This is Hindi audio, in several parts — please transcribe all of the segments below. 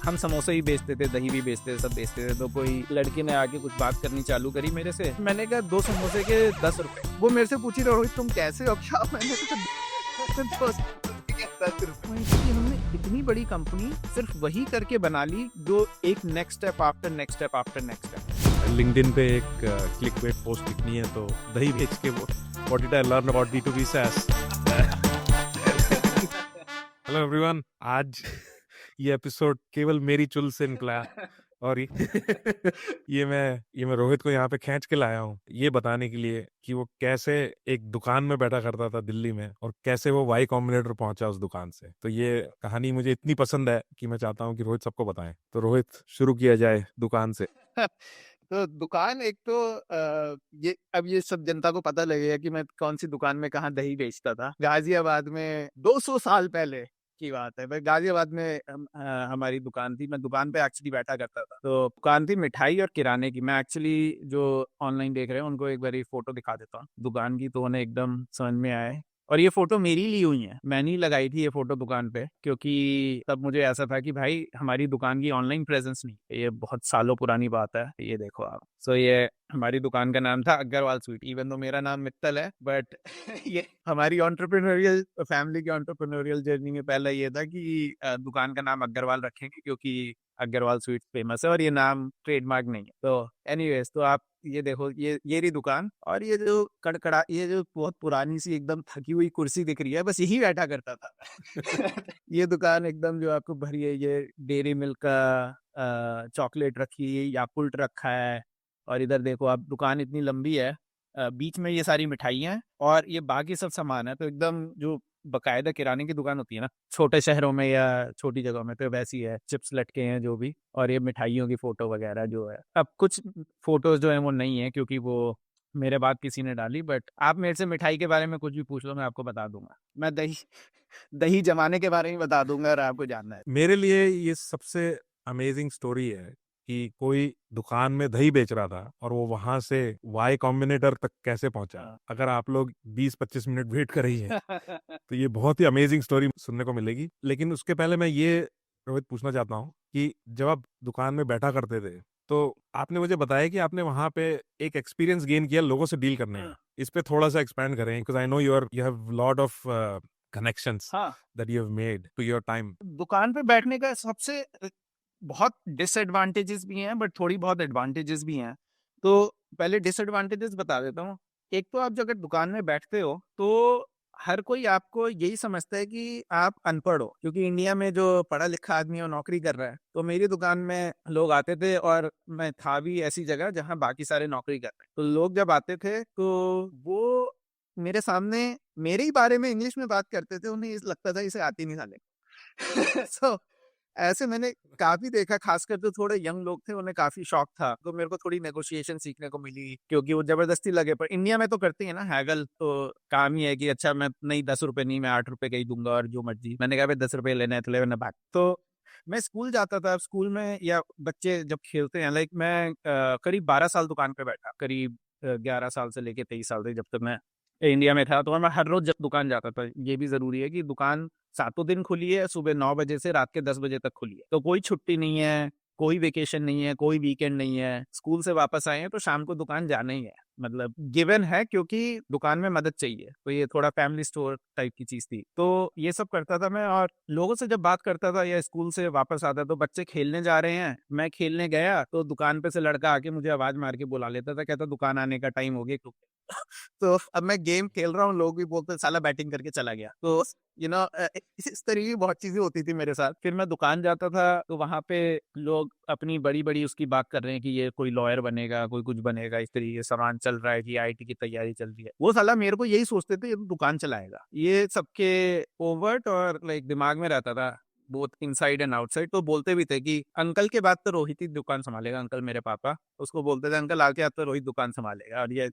हम समोसे ही बेचते थे, दही भी बेचते थे, सब बेचते थे। तो कोई लड़की ने आके कुछ बात करनी चालू करी मेरे से। मैंने कहा 2 समोसे के 10 रुपए। वो मेरे से पूछी रोहित तुम कैसे हो? क्या मैंने कहा 2 समोसे के 10 रुपए। हमने इतनी बड़ी कंपनी सिर्फ वही करके बना ली जो एक next step after next step after next step. LinkedIn पे एक क्लिकबेट पोस्ट लिखनी है तो दही बेच के वो what did I learn about B2B SaaS। Hello everyone, आज ये एपिसोड केवल मेरी चुल से निकला और ये मैं रोहित को यहाँ पे खींच के लाया हूँ ये बताने के लिए कि वो कैसे एक दुकान में बैठा करता था दिल्ली में और कैसे वो वाई कॉम्बिनेटर पहुंचा उस दुकान से। तो ये कहानी मुझे इतनी पसंद है कि मैं चाहता हूँ कि रोहित सबको बताएं। तो रोहित, शुरू किया जाए दुकान से। तो दुकान एक तो ये सब जनता को पता लगेगा कि मैं कौन सी दुकान में कहाँ दही बेचता था। गाजियाबाद में 200 साल पहले की बात है। भाई गाजियाबाद में हमारी दुकान थी। मैं दुकान पे एक्चुअली बैठा करता था। तो दुकान थी मिठाई और किराने की। मैं एक्चुअली जो ऑनलाइन देख रहे हैं उनको एक बारी फोटो दिखा देता हूँ दुकान की, तो उन्हें एकदम समझ में आए। और ये फोटो मेरी ली हुई है, मैंने ही लगाई थी ये फोटो दुकान पे, क्योंकि तब मुझे ऐसा था कि भाई हमारी दुकान की ऑनलाइन प्रेजेंस नहीं है। ये बहुत सालों पुरानी बात है, ये देखो आप। सो ये हमारी दुकान का नाम था अग्रवाल स्वीट। इवन तो मेरा नाम मित्तल है, बट ये हमारी ऑन्टरप्रेन्योरियल फैमिली की ऑन्टरप्रेन्योरियल जर्नी में पहला ये था कि दुकान का नाम अग्रवाल रखेंगे क्योंकि अग्रवाल स्वीट फेमस है और ये नाम ट्रेडमार्क नहीं है। तो एनीवेज, तो आप ये देखो, ये रही दुकान। और ये जो कड़कड़ा, ये जो बहुत पुरानी सी एकदम थकी हुई कुर्सी दिख रही है, बस यही बैठा करता था। ये दुकान एकदम जो आपको भरी है, ये डेयरी मिल्क का चॉकलेट रखी है, याकुल्ट रखा है। और इधर देखो आप, दुकान इतनी लंबी है, बीच में ये सारी मिठाइयाँ हैं और ये बाकी सब सामान है। तो एकदम जो बकायदा किराने की दुकान होती है ना छोटे शहरों में या छोटी जगहों में, तो वैसी है। चिप्स लटके हैं जो भी, और ये मिठाइयों की फोटो वगैरह जो है। अब कुछ फोटोज जो है वो नहीं है क्योंकि वो मेरे बाद किसी ने डाली। बट आप मेरे से मिठाई के बारे में कुछ भी पूछ लो, मैं आपको बता दूंगा। मैं दही दही जमाने के बारे में बता दूंगा अगर आपको जानना है। मेरे लिए ये सबसे अमेजिंग स्टोरी है कि कोई दुकान में दही बेच रहा था और वो वहां से वाई कॉम्बिनेटर तक कैसे पहुंचा। अगर आप लोग 20-25 मिनट वेट कर रही हैं तो ये बहुत ही अमेजिंग स्टोरी सुनने को मिलेगी। लेकिन उसके पहले मैं ये रोहित पूछना चाहता हूँ कि जब आप दुकान में बैठा करते थे तो आपने मुझे बताया कि आपने वहां पे एक एक्सपीरियंस गेन किया लोगों से डील करने का। इस पे थोड़ा सा एक्सपैंड करें, because I know you have lot of connections that you have made to your time. दुकान पे बैठने का सबसे बहुत डिसएडवांटेजेस भी हैं, बट थोड़ी बहुत एडवांटेजेस भी हैं। तो पहले डिसएडवांटेजेस बता देता हूँ। एक तो आप जब अगर दुकान में बैठते हो तो हर कोई आपको यही समझता है कि आप अनपढ़ हो, क्योंकि इंडिया में जो पढ़ा लिखा आदमी है वो नौकरी कर रहा है। तो मेरी दुकान में लोग आते थे और मैं था भी ऐसी जगह जहाँ बाकी सारे नौकरी कर रहे हैं। तो लोग जब आते थे तो वो मेरे सामने मेरे ही बारे में इंग्लिश में बात करते थे। उन्हें लगता था इसे आती नहीं साले। सो ऐसे मैंने काफी देखा, खासकर जो थोड़े यंग लोग थे उन्हें काफी शौक था। तो मेरे को थोड़ी नेगोशिएशन सीखने को मिली, क्योंकि वो जबरदस्ती लगे। पर इंडिया में तो करते हैं ना हैगल, तो काम ही है कि अच्छा मैं नहीं 10 रुपए नहीं, मैं 8 रुपए का ही दूंगा और जो मर्जी। मैंने कहा भाई 10 रुपए लेने हैं तो ले, वरना भाग। तो मैं स्कूल जाता था। स्कूल में या बच्चे जब खेलते हैं, लाइक मैं करीब 12 साल दुकान पे बैठा, करीब 11 साल से लेके 23 साल तक, जब तक मैं इंडिया में था। तो मैं हर रोज जब दुकान जाता था। ये भी जरूरी है कि दुकान सातों दिन खुली है, सुबह 9 बजे से रात के 10 बजे तक खुली है। तो कोई छुट्टी नहीं है, कोई वेकेशन नहीं है, कोई वीकेंड नहीं है। स्कूल से वापस आए हैं तो शाम को दुकान जाना ही है, मतलब गिवन है, क्योंकि दुकान में मदद चाहिए। तो ये थोड़ा फैमिली स्टोर टाइप की चीज थी। तो ये सब करता था मैं। और लोगों से जब बात करता था या स्कूल से वापस आता तो बच्चे खेलने जा रहे हैं, मैं खेलने गया तो दुकान पे से लड़का आके मुझे आवाज मार के बुला लेता था, कहता दुकान आने का टाइम हो गया। तो अब मैं गेम खेल रहा हूँ, लोग भी बोलते साला बैटिंग करके चला गया। तो इस तरह की बहुत चीजें होती थी मेरे साथ। फिर मैं दुकान जाता था तो वहां पे लोग अपनी बड़ी बड़ी उसकी बात कर रहे हैं कि ये कोई लॉयर बनेगा, कोई कुछ बनेगा, इस तरीके सामान चल रहा है कि आईटी की तैयारी चल रही है। वो साला मेरे को यही सोचते थे ये तो दुकान चलाएगा। ये सबके ओवर्ट और लाइक दिमाग में रहता था, बोथ इनसाइड एंड आउटसाइड। तो बोलते भी थे कि अंकल के बाद तो रोहित ही दुकान संभालेगा। अंकल मेरे पापा उसको बोलते थे, अंकल आके अब तो रोहित दुकान संभालेगा। और ये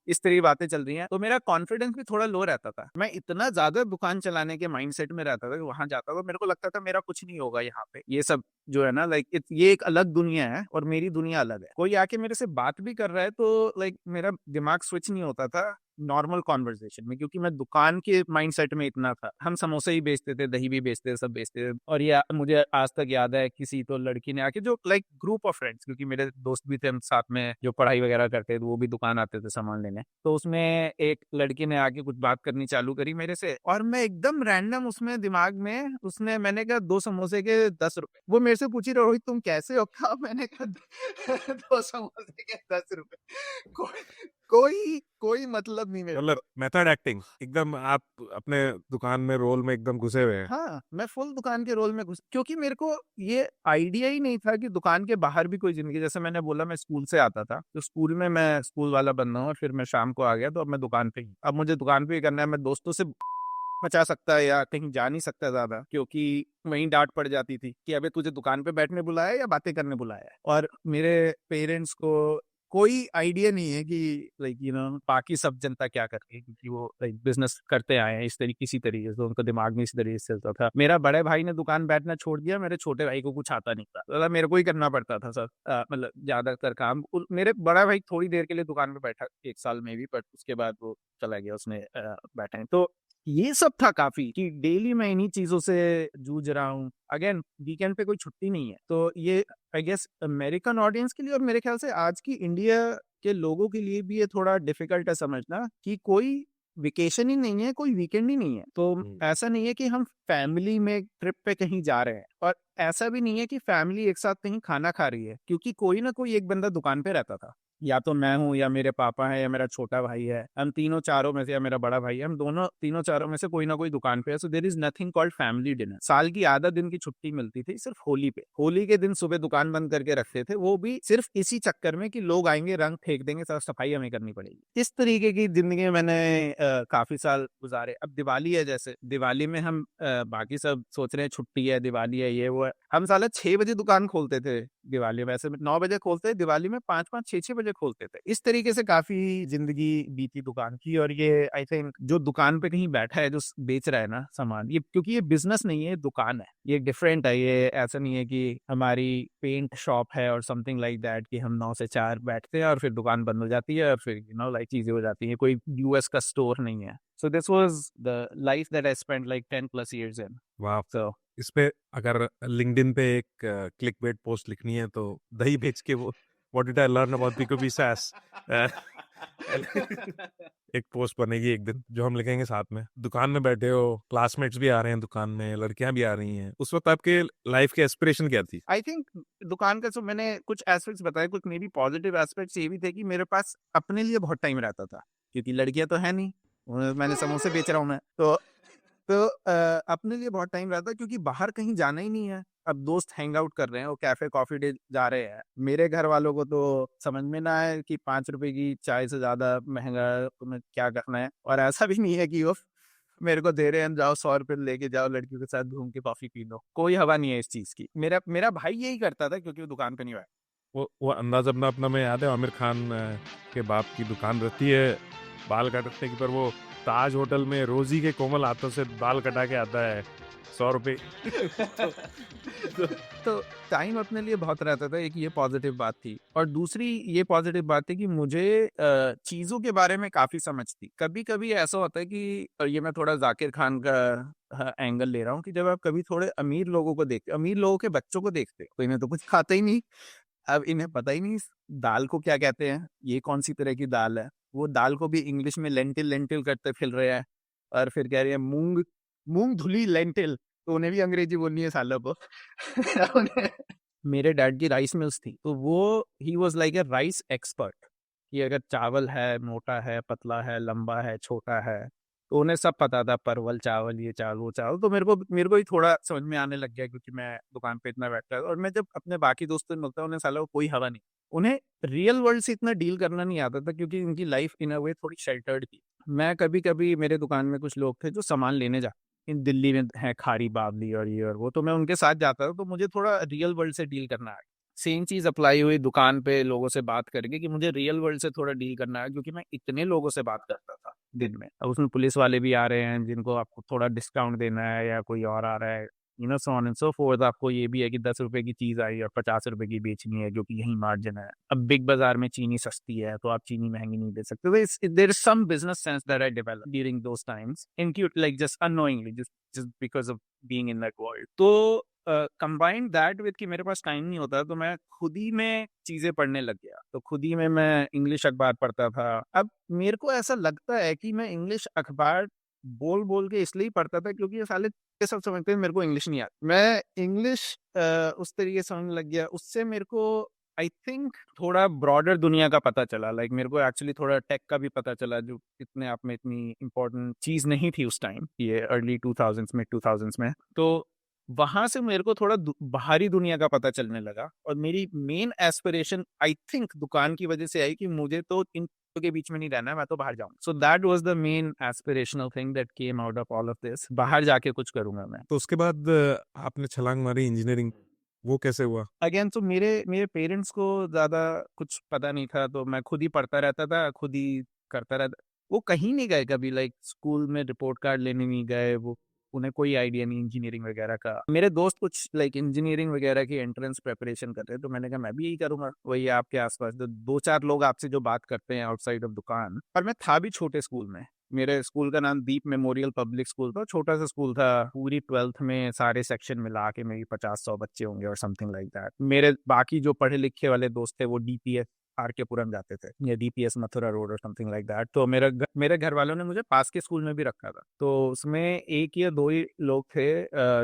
इस तरह की बातें चल रही हैं। तो मेरा कॉन्फिडेंस भी थोड़ा लो रहता था। मैं इतना ज्यादा दुकान चलाने के माइंडसेट में रहता था कि वहां जाता था मेरे को लगता था मेरा कुछ नहीं होगा यहाँ पे, ये सब जो है ना, लाइक ये एक अलग दुनिया है और मेरी दुनिया अलग है। कोई आके मेरे से बात भी कर रहा है तो लाइक मेरा दिमाग स्विच नहीं होता था नॉर्मल कॉन्वर्सेशन में, क्योंकि मैं दुकान के माइंडसेट में इतना था। हम समोसे ही बेचते थे, दही भी बेचते थे, सब बेचते थे। और ये मुझे आज तक याद है, किसी तो लड़की ने आके, जो लाइक ग्रुप ऑफ फ्रेंड्स, क्योंकि मेरे दोस्त भी थे हम साथ में जो पढ़ाई वगैरह करते थे, वो भी दुकान आते थे सामान लेने, तो उसमें एक लड़की ने आके कुछ बात करनी चालू करी मेरे से, और मैं एकदम रैंडम उसमें दिमाग में, उसने, मैंने कहा 2 समोसे के 10 रुपए। वो मेरे से पूछी, रोहित तुम कैसे हो? कहा, मैंने कहा 2 समोसे के 10 रुपए। कोई कोई मतलब नहीं मेरे मतलब को। मेथड एक्टिंग एकदम, आप अपने दुकान में रोल में एकदम घुसे हुए हैं। हाँ, मैं फुल दुकान के रोल में घुस, क्योंकि मेरे को ये आइडिया ही नहीं था कि दुकान के बाहर भी कोई जिंदगी। जैसे मैंने बोला, मैं स्कूल से आता था, तो स्कूल में मैं स्कूल वाला बंदा हूँ, और फिर मैं शाम को आ गया, तो अब मैं दुकान पे ही, अब मुझे दुकान पे ही करना है। मैं दोस्तों से बचा सकता है या कहीं जा नहीं सकता ज्यादा, क्योंकि वहीं डांट पड़ जाती थी कि अबे तुझे दुकान पे बैठने बुलाया है या बातें करने बुलाया है। और मेरे पेरेंट्स को कोई आइडिया नहीं है कि लाइक बाकी सब जनता क्या कर रही है, क्योंकि वो लाइक बिजनेस करते आए हैं इस तरीके, किसी तरीके से उनका दिमाग में इसी तरीके से चलता था। मेरा बड़े भाई ने दुकान बैठना छोड़ दिया, मेरे छोटे भाई को कुछ आता नहीं था, तो मेरे को ही करना पड़ता था सब, मतलब ज्यादातर काम। मेरे बड़ा भाई थोड़ी देर के लिए दुकान पे बैठा, 1 साल में भी, पर उसके बाद वो चला गया, उसने बैठा। तो ये सब था काफी, कि डेली मैं इन्हीं चीजों से जूझ रहा हूँ। अगेन, वीकेंड पे कोई छुट्टी नहीं है, तो ये आई गेस अमेरिकन ऑडियंस के लिए, और मेरे ख्याल से आज की इंडिया के लोगों के लिए भी ये थोड़ा डिफिकल्ट है समझना, कि कोई वेकेशन ही नहीं है, कोई वीकेंड ही नहीं है। तो ऐसा नहीं है कि हम फैमिली में ट्रिप पे कहीं जा रहे हैं, और ऐसा भी नहीं है कि फैमिली एक साथ कहीं खाना खा रही है, क्योंकि कोई ना कोई एक बंदा दुकान पे रहता था। या तो मैं हूँ, या मेरे पापा है, या मेरा छोटा भाई है, हम तीनों चारों में से, या मेरा बड़ा भाई है, हम दोनों तीनों चारों में से कोई ना कोई दुकान पे है। So there is nothing called family dinner. साल की आधा दिन की छुट्टी मिलती थी सिर्फ होली पे। होली के दिन सुबह दुकान बंद करके रखते थे, वो भी सिर्फ इसी चक्कर में कि लोग आएंगे, रंग फेंक देंगे, साफ सफाई हमें करनी पड़ेगी। इस तरीके की जिंदगी मैंने काफी साल गुजारे। अब दिवाली है, जैसे दिवाली में हम बाकी सब सोच रहे हैं छुट्टी है, दिवाली है, ये वो है, हम साला 6 बजे दुकान खोलते थे। दिवाली वैसे में 9 बजे खोलते थे, दिवाली में 5-5, 6-6 बजे खोलते थे। इस तरीके से काफी जिंदगी बीती दुकान की। और ये आई थिंक जो दुकान पे कहीं बैठा है, जो बेच रहा है ना सामान, ये क्योंकि ये बिजनेस नहीं है, दुकान है, ये डिफरेंट है। ये ऐसा नहीं है कि हमारी पेंट शॉप है और समथिंग लाइक दैट, कि हम 9 से 4 बैठते हैं और फिर दुकान बंद हो जाती है, और फिर लाइक चीजें हो जाती हैं। कोई यूएस का स्टोर नहीं है। So this was the life that I spent like 10+ years in. वाह। So इस पे अगर लिंक्डइन पे एक क्लिक बेट पोस्ट लिखनी है तो दही बेच के वो what did I learn about pico B SaaS, एक पोस्ट बनेगी एक दिन जो हम लिखेंगे साथ में। दुकान में बैठे हो, क्लासमेट्स भी आ रहे हैं दुकान में, लड़कियां भी आ रही हैं, उस वक्त आपके लाइफ की एस्पिरेशन क्या थी? आई थिंक दुकान का, जो मैंने कुछ एस्पेक्ट्स बताए, कुछ मे बी पॉजिटिव एस्पेक्ट्स ये भी थे कि मेरे पास अपने लिए बहुत टाइम रहता था, क्योंकि लड़कियां तो है नहीं, मैंने समोसे बेच रहा हूँ मैं, तो अपने लिए बहुत टाइम रहता, क्योंकि बाहर कहीं जाना ही नहीं है। अब दोस्त हैंग आउट कर रहे हैं, वो कैफे कॉफी डे जा रहे हैं, मेरे घर वालों को तो समझ में ना आए कि 5 रुपए की चाय से ज्यादा महंगा तुम्हें क्या करना है। और ऐसा भी नहीं है कि वो मेरे को दे रहे हैं, जाओ 100 रुपए लेके जाओ, लड़कियों के साथ घूम के कॉफी पी लो, कोई हवा नहीं है इस चीज की। मेरा मेरा भाई यही करता था, क्योंकि वो दुकान पे नहीं बैठा। वो अंदाज अपना अपना में याद है, आमिर खान के बाप की दुकान रहती है बाल काटने की, पर वो ताज होटल में रोजी के कोमल हाथों से बाल कटा के आता है 100 रुपए। तो, तो टाइम अपने लिए बहुत रहता था, एक ये पॉजिटिव बात थी। और दूसरी ये पॉजिटिव बात थी कि मुझे चीजों के बारे में काफी समझ थी। कभी कभी ऐसा होता है कि, और ये मैं थोड़ा जाकिर खान का एंगल ले रहा हूँ, कि जब आप कभी थोड़े अमीर लोगों को देखते, अमीर लोगों के बच्चों को देखते, तो इन्हें तो कुछ खाते ही नहीं। अब इन्हें पता ही नहीं दाल को क्या कहते हैं, ये कौन सी तरह की दाल है। वो दाल को भी इंग्लिश में लेंटिल लेंटिल करते फिर रहे हैं, और फिर कह रहे हैं मूंग, मूंग धुली लेंटिल, तो उन्हें भी अंग्रेजी बोलनी है सालों को। मेरे डैड की राइस मिल्स थी, तो वो he was like a rice expert, कि अगर चावल है, मोटा है, पतला है, लंबा है, छोटा है, तो उन्हें सब पता था, परवल चावल, ये चावल, वो चावल। तो मेरे को ही थोड़ा समझ में आने लग गया, क्योंकि मैं दुकान पे इतना बैठता था। और मैं जब अपने बाकी दोस्तों से मिलता हूँ, उन्हें साला को कोई हवा नहीं, उन्हें रियल वर्ल्ड से इतना डील करना नहीं आता था, क्योंकि उनकी लाइफ इन अ वे थोड़ी शेल्टर्ड थी। मैं कभी कभी, मेरे दुकान में कुछ लोग थे जो सामान लेने जा, इन दिल्ली में है खारी बावली और ये और वो, तो मैं उनके साथ जाता था, तो मुझे थोड़ा रियल वर्ल्ड से डील करना है। सेम चीज अप्लाई हुई दुकान पे लोगों से बात करके, कि मुझे रियल वर्ल्ड से थोड़ा डील करना है, क्योंकि मैं इतने लोगों से बात करता था दिन में। अब उसमें पुलिस वाले भी आ रहे हैं जिनको आपको थोड़ा डिस्काउंट देना है, या कोई और आ रहा है सो ऑन एंड सो फोर्थ। आपको ये भी है कि 10 रुपए की चीज आई और 50 रुपए की बेचनी है, जो कि यही मार्जिन है। अब बिग बाजार में चीनी सस्ती है, तो आप चीनी महंगी नहीं दे सकते। There is some business sense that I develop during those times, इनक्यूट like just annoyingly, just because of being in that world. तो कंबाइंड दैट विद कि मेरे पास टाइम नहीं होता, तो मैं खुद ही में चीजें पढ़ने लग गया। तो खुद ही में मैं इंग्लिश अखबार पढ़ता था। अब मेरे को ऐसा लगता है कि मैं इंग्लिश अखबार बोल बोल के इसलिए पढ़ता था क्योंकि ये साले ये सब समझते हैं मेरे को इंग्लिश नहीं आती। मैं इंग्लिश उस तरीके से समझने लग गया। उससे मेरे को आई थिंक थोड़ा ब्रॉडर दुनिया का पता चला। लाइक मेरे को एक्चुअली थोड़ा टेक का भी पता चला, जो इतने आप में इतनी इम्पोर्टेंट चीज नहीं थी उस टाइम, ये अर्ली 2000s में, 2000s में। तो वहां से मेरे को थोड़ा बाहरी दुनिया का पता चलने लगा। और मेरी मेन एस्पिरेशन आई थिंक दुकान की वजह से आई कि मुझे तो इन के बीच में नहीं रहना है, मैं तो बाहर जाऊँ। So that was the main aspirational thing that came out of all of this. बाहर जाके कुछ करूंगा मैं। तो उसके बाद आपने छलांग मारी इंजीनियरिंग, वो कैसे हुआ? अगेन तो मेरे मेरे पेरेंट्स को ज्यादा कुछ पता नहीं था, तो मैं खुद ही पढ़ता रहता था, खुद ही करता रहता। वो कहीं नहीं गए कभी, लाइक स्कूल में रिपोर्ट कार्ड लेने नहीं गए। वो उन्हें कोई आइडिया नहीं इंजीनियरिंग वगैरह का। मेरे दोस्त कुछ लाइक इंजीनियरिंग वगैरह की एंट्रेंस प्रिपरेशन कर रहे, तो मैंने कहा मैं भी यही करूंगा। वही आपके आसपास तो दो चार लोग आपसे जो बात करते हैं आउटसाइड ऑफ दुकान। और मैं था भी छोटे स्कूल में। मेरे स्कूल का नाम दीप मेमोरियल पब्लिक स्कूल था, छोटा सा स्कूल था। पूरी 12th में सारे सेक्शन मिला के मेरी 50-100 बच्चे होंगे और समथिंग लाइक दैट। मेरे बाकी जो पढ़े लिखे वाले दोस्त थे वो डीपीएस आर के पुरम जाते थे, या डीपीएस मथुरा रोड और समथिंग लाइक दैट। तो मेरे घर वालों ने मुझे पास के स्कूल में भी रखा था। तो उसमें एक या दो ही लोग थे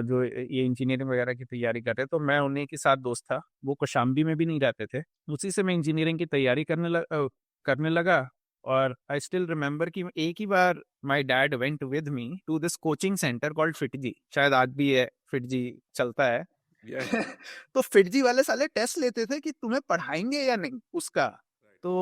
जो ये इंजीनियरिंग वगैरह की तैयारी कर रहे। तो मैं उन्हीं के साथ दोस्त था। वो कौशाम्बी में भी नहीं रहते थे। उसी से मैं इंजीनियरिंग की तैयारी करने लगा। और आई स्टिल रिमेम्बर कि एक ही बार my dad went with me to this coaching centre called FIITJEE. शायद आज भी है, फिटजी चलता है। तो फिटजी वाले साले टेस्ट लेते थे कि तुम्हें पढ़ाएंगे या नहीं उसका। तो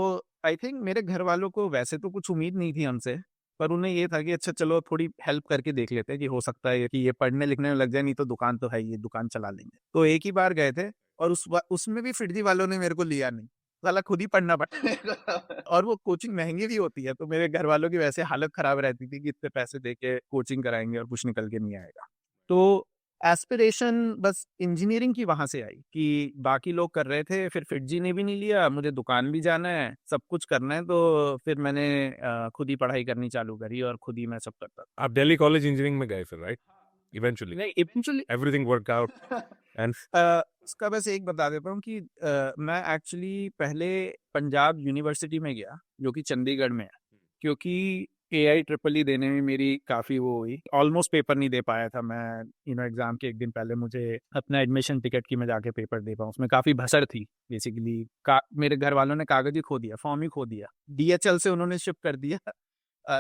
आई थिंक मेरे घर वालों को वैसे तो कुछ उम्मीद नहीं थी हमसे, पर उन्हें ये था कि अच्छा चलो थोड़ी हेल्प करके देख लेते हैं कि हो सकता है कि ये पढ़ने लिखने में लग जाए, नहीं तो दुकान तो है, ये दुकान चला लेंगे। तो एक ही बार गए थे। और उसमें भी फिटजी वालों ने मेरे को लिया नहीं। साला खुद ही पढ़ना पड़ता। और वो कोचिंग महंगी भी होती है, तो मेरे घर वालों की वैसे हालत खराब रहती थी कि इतने पैसे दे के कोचिंग कराएंगे और कुछ निकल के नहीं आएगा। तो एस्पिरेशन बस इंजीनियरिंग की वहां से आई कि बाकी लोग कर रहे थे, फिर फिटजी ने भी नहीं लिया, मुझे दुकान भी जाना है, सब कुछ करना है। तो फिर मैंने खुद ही पढ़ाई करनी चालू करी और खुद ही मैं सब करता था। आप दिल्ली कॉलेज इंजीनियरिंग में गए फिर, राइट? इवेंचुअली नहीं, eventually everything work out and उसका बस एक बता देता हूँ कि मैं एक्चुअली पहले पंजाब यूनिवर्सिटी में गया, जो कि चंडीगढ़ में है। क्योंकि AIEEE देने में मेरी काफ़ी वो हुई, ऑलमोस्ट पेपर नहीं दे पाया था मैं। एग्ज़ाम के एक दिन पहले मुझे अपना एडमिशन टिकट की मैं जाके पेपर दे पाऊँ, उसमें काफ़ी भसड़ थी। बेसिकली मेरे घर वालों ने कागज ही खो दिया, फॉर्म ही खो दिया। DHL से उन्होंने शिफ्ट कर दिया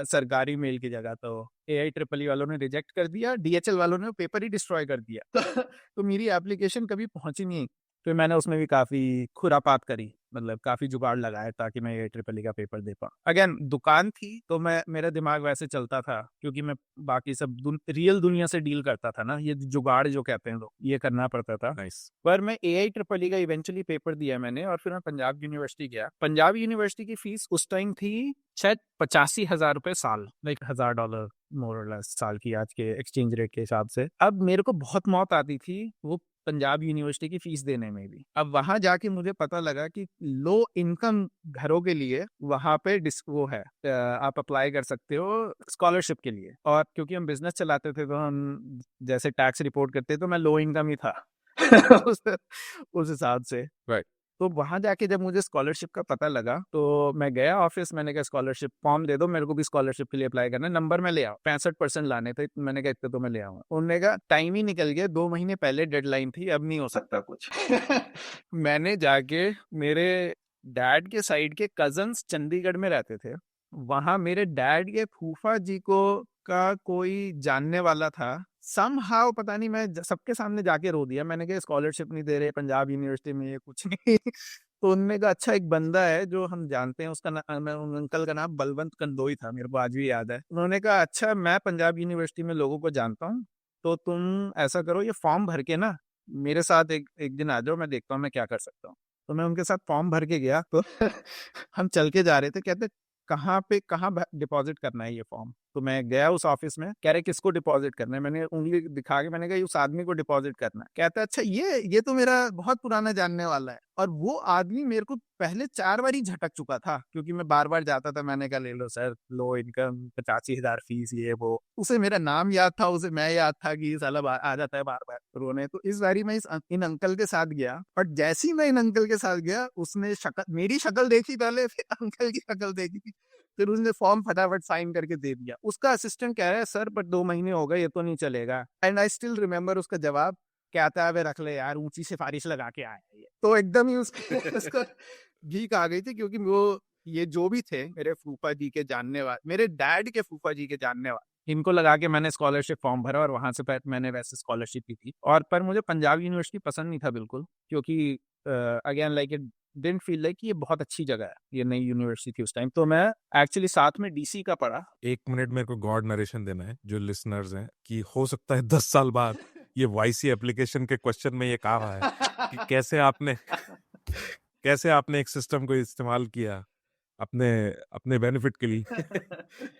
सरकारी मेल की जगह। तो AIEEE वालों ने रिजेक्ट कर दिया, DHL वालों ने पेपर ही डिस्ट्रॉय कर दिया। तो मेरी एप्लीकेशन कभी पहुंची नहीं। तो मैंने उसमें भी काफी खुरापात करी, मतलब काफी जुगाड़ लगाया ताकि मैं AIEEE का पेपर दे पाऊँ। अगेन दुकान थी तो मेरा दिमाग वैसे चलता था, क्योंकि मैं बाकी सब रियल दुनिया से डील करता था ना। ये जुगाड़ जो कहते हैं लोग, ये करना पड़ता था। नाइस। पर मैं AIEEE का इवेंचुअली पेपर दिया मैंने, और फिर मैं पंजाब यूनिवर्सिटी गया। पंजाब यूनिवर्सिटी की फीस उस टाइम थी शायद 85,000 रुपए साल, लाइक $1,000 मोर और लेस साल की आज के एक्सचेंज रेट के हिसाब से। अब मेरे को बहुत मौत आती थी वो पंजाब यूनिवर्सिटी की फीस देने में भी। अब वहां जाके मुझे पता लगा कि लो इनकम घरों के लिए वहां पे वो है, आप अप्लाई कर सकते हो स्कॉलरशिप के लिए। और क्योंकि हम बिजनेस चलाते थे, तो हम जैसे टैक्स रिपोर्ट करते, तो मैं लो इनकम ही था उस उस हिसाब से। राइट। तो वहां जाके जब मुझे स्कॉलरशिप का पता लगा, तो मैं गया ऑफिस, मैंने कहा स्कॉलरशिप फॉर्म दे दो, मेरे को भी स्कॉलरशिप के लिए अप्लाई करना है, नंबर मैं ले आऊँ। 65% लाने थे। मैंने कहा इतने तो मैं ले आऊंगा। उन्होंने कहा टाइम ही निकल गया, 2 महीने पहले डेडलाइन थी, अब नहीं हो सकता कुछ। मैंने जाके मेरे डैड के साइड के कजन्स चंडीगढ़ में रहते थे, वहां मेरे डैड के फूफा जी को का कोई जानने वाला था। समहाउ पता नहीं, मैं सबके सामने जाके रो दिया। मैंने कहा स्कॉलरशिप नहीं दे रहे पंजाब यूनिवर्सिटी में, ये कुछ नहीं। तो उन्होंने कहा अच्छा एक बंदा है जो हम जानते हैं, उसका नाम, उन अंकल का नाम बलवंत कंदोई था, मेरे को आज भी याद है। उन्होंने कहा अच्छा मैं पंजाब यूनिवर्सिटी में लोगों को जानता हूँ, तो तुम ऐसा करो ये फॉर्म भर के ना मेरे साथ एक दिन आ जाओ, मैं देखता हूँ मैं क्या कर सकता हूँ। तो मैं उनके साथ फॉर्म भर के गया। तो हम चल के जा रहे थे, कहते कहाँ पे कहाँ डिपॉजिट करना है ये फॉर्म। तो मैं गया उस ऑफिस में, कह रहे किसको डिपॉजिट करना है, मैंने उंगली दिखा के मैंने कहा उस आदमी को डिपॉजिट करना है। कहता है अच्छा ये तो मेरा बहुत पुराना जानने वाला है। और वो आदमी मेरे को पहले 4 बार ही झटक चुका था, क्योंकि मैं बार बार जाता था। मैंने कहा ले लो सर, लो इनकम, 85,000 फीस, ये वो। उसे मेरा नाम याद था, उसे मैं याद था कि ये साला आ जाता है बार बार रोने। तो इस बारी मैं इन अंकल के साथ गया, और जैसे ही मैं इन अंकल के साथ गया, उसने मेरी शक्ल देखी पहले, फिर अंकल की शक्ल देखी थी, फिर उसने फॉर्म फटाफट साइन करके दे दिया। उसका असिस्टेंट कह रहा है सर पर 2 महीने हो गए, ये तो नहीं चलेगा। एंड आई स्टिल रिमेम्बर उसका जवाब, क्या था, वे रख ले यार, ऊंची सिफारिश लगा के आया है ये। तो एकदम ही उसको उसको भीख आ गई थी, क्योंकि वो ये जो भी थे मेरे फूफा जी के जानने वाले, मेरे डैड के फूफा जी के जानने वाले, इनको लगा के मैंने स्कॉलरशिप फॉर्म भरा, और वहां से मैंने वैसे स्कॉलरशिप की थी। और पर मुझे पंजाब यूनिवर्सिटी पसंद नहीं था बिल्कुल, क्योंकि again like it didn't feel like ये बहुत अच्छी जगह है, ये नई यूनिवर्सिटी थी उस टाइम। तो मैं एक्चुअली साथ में डीसी का पढ़ा। 1 मिनट मेरे को गॉड नरेशन देना है जो लिसनर्स हैं, कि हो सकता है 10 साल बाद ये वाईसी एप्लीकेशन के क्वेश्चन में ये कहा है कि कैसे आपने एक सिस्टम को इस्तेमाल किया अपने अपने बेनिफिट के लिए।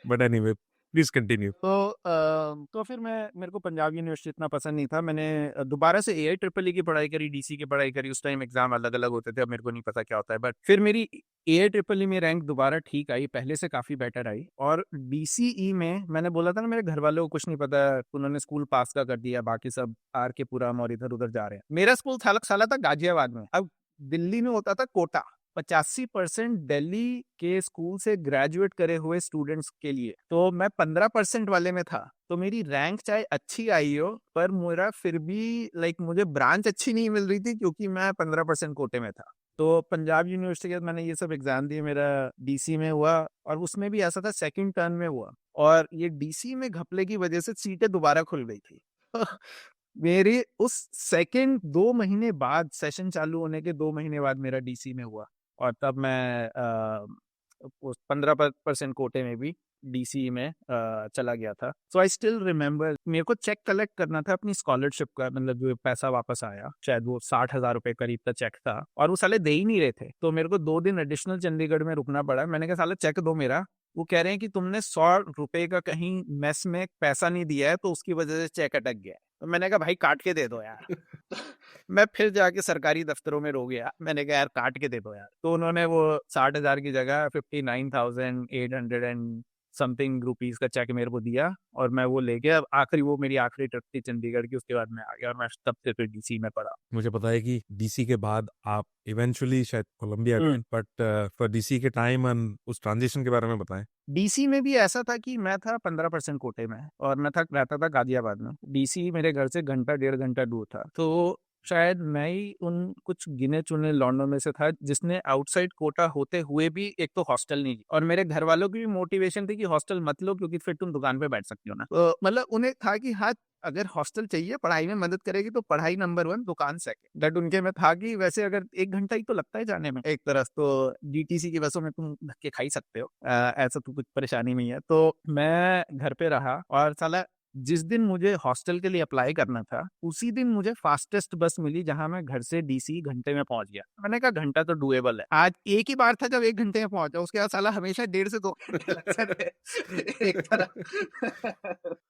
But anyway, please continue. तो फिर मेरे को पंजाब यूनिवर्सिटी इतना पसंद नहीं था। मैंने दोबारा से AIEEE की पढ़ाई करी, डीसी की पढ़ाई करी। उस टाइम एग्जाम अलग अलग होते थे, अब मेरे को नहीं पता क्या होता है, बट फिर मेरी AIEEE में रैंक दोबारा ठीक आई, पहले से काफी बेटर आई। और DCE में मैंने बोला था ना, मेरे घर वालों को कुछ नहीं पता, उन्होंने स्कूल पास का कर दिया, बाकी सब आर के पुरम और इधर उधर जा रहे हैं। मेरा स्कूल साला था गाजियाबाद में। अब दिल्ली में होता था कोटा, 85% दिल्ली के स्कूल से ग्रेजुएट करे हुए स्टूडेंट्स के लिए, तो मैं 15% वाले में था। तो मेरी रैंक चाहे अच्छी आई हो, पर मेरा फिर भी लाइक मुझे ब्रांच अच्छी नहीं मिल रही थी, क्योंकि मैं 15% कोटे में था। तो पंजाब यूनिवर्सिटी के बाद मैंने ये सब एग्जाम दिए, मेरा डीसी में हुआ, और उसमें भी ऐसा था सेकंड टर्न में हुआ, और ये डीसी में घपले की वजह से सीटें दोबारा खुल गई थी। मेरे उस सेकंड 2 महीने बाद, सेशन चालू होने के 2 महीने बाद मेरा डीसी में हुआ, और तब मैं उस 15% कोटे में भी डीसी में चला गया था। सो आई स्टिल रिमेम्बर, मेरे को चेक कलेक्ट करना था अपनी स्कॉलरशिप का, मतलब जो पैसा वापस आया, शायद वो 60,000 रुपए करीब का चेक था, और वो साले दे ही नहीं रहे थे। तो मेरे को 2 दिन एडिशनल चंडीगढ़ में रुकना पड़ा। मैंने कहा साले चेक दो मेरा। वो कह रहे हैं कि तुमने 100 रुपए का कहीं मेस में पैसा नहीं दिया है, तो उसकी वजह से चेक अटक गया है। तो मैंने कहा भाई काट के दे दो यार। मैं फिर जाके सरकारी दफ्तरों में रो गया, मैंने कहा यार काट के दे दो यार। तो उन्होंने वो 60,000 की जगह 59,800 एंड समथिंग रुपीज का चेक मेरे को दिया, और मैं वो ले गया। आखिरी वो मेरी आखिरी ट्रिप थी चंडीगढ़ की, उसके बाद मैं आ गया, और मैं तब से फिर डीसी में पढ़ा। मुझे पता है कि डीसी के बाद आप इवेंचुअली शायद कोलंबिया गए, बट फॉर डीसी के टाइम एंड उस ट्रांजिशन के बारे में बताएं। डीसी में भी ऐसा था कि मैं था 15% कोटे में, और मैं रहता था गाजियाबाद में। डीसी मेरे घर से घंटा 1.5 घंटा दूर था। तो शायद मैं ही उन कुछ गिने चुने लौंडों में से था जिसने आउटसाइड कोटा होते हुए भी एक तो हॉस्टल नहीं ली। और मेरे घर वालों की भी मोटिवेशन थी कि हॉस्टल मत लो, क्योंकि फिर तुम दुकान पे बैठ सकती हो ना। तो मतलब उन्हें था कि हाँ, अगर हॉस्टल चाहिए, पढ़ाई में मदद करेगी, तो पढ़ाई नंबर 1, दुकान सेकंड। बट उनके में था कि वैसे अगर 1 घंटा ही तो लगता है जाने में एक तरफ, तो डीटीसी की बसों में तुम धक्के खा ही सकते हो, ऐसा तो कुछ परेशानी नहीं है। तो मैं घर पे रहा, और साला जिस दिन मुझे हॉस्टल के लिए अप्लाई करना था, उसी दिन मुझे फास्टेस्ट बस मिली, जहां मैं घर से डीसी घंटे में पहुंच गया। मैंने कहा घंटा तो डुएबल है। आज एक ही बार था जब 1 घंटे में पहुंचा, उसके बाद साला हमेशा 1.5 से 2 घंटे लगते थे एक तरह।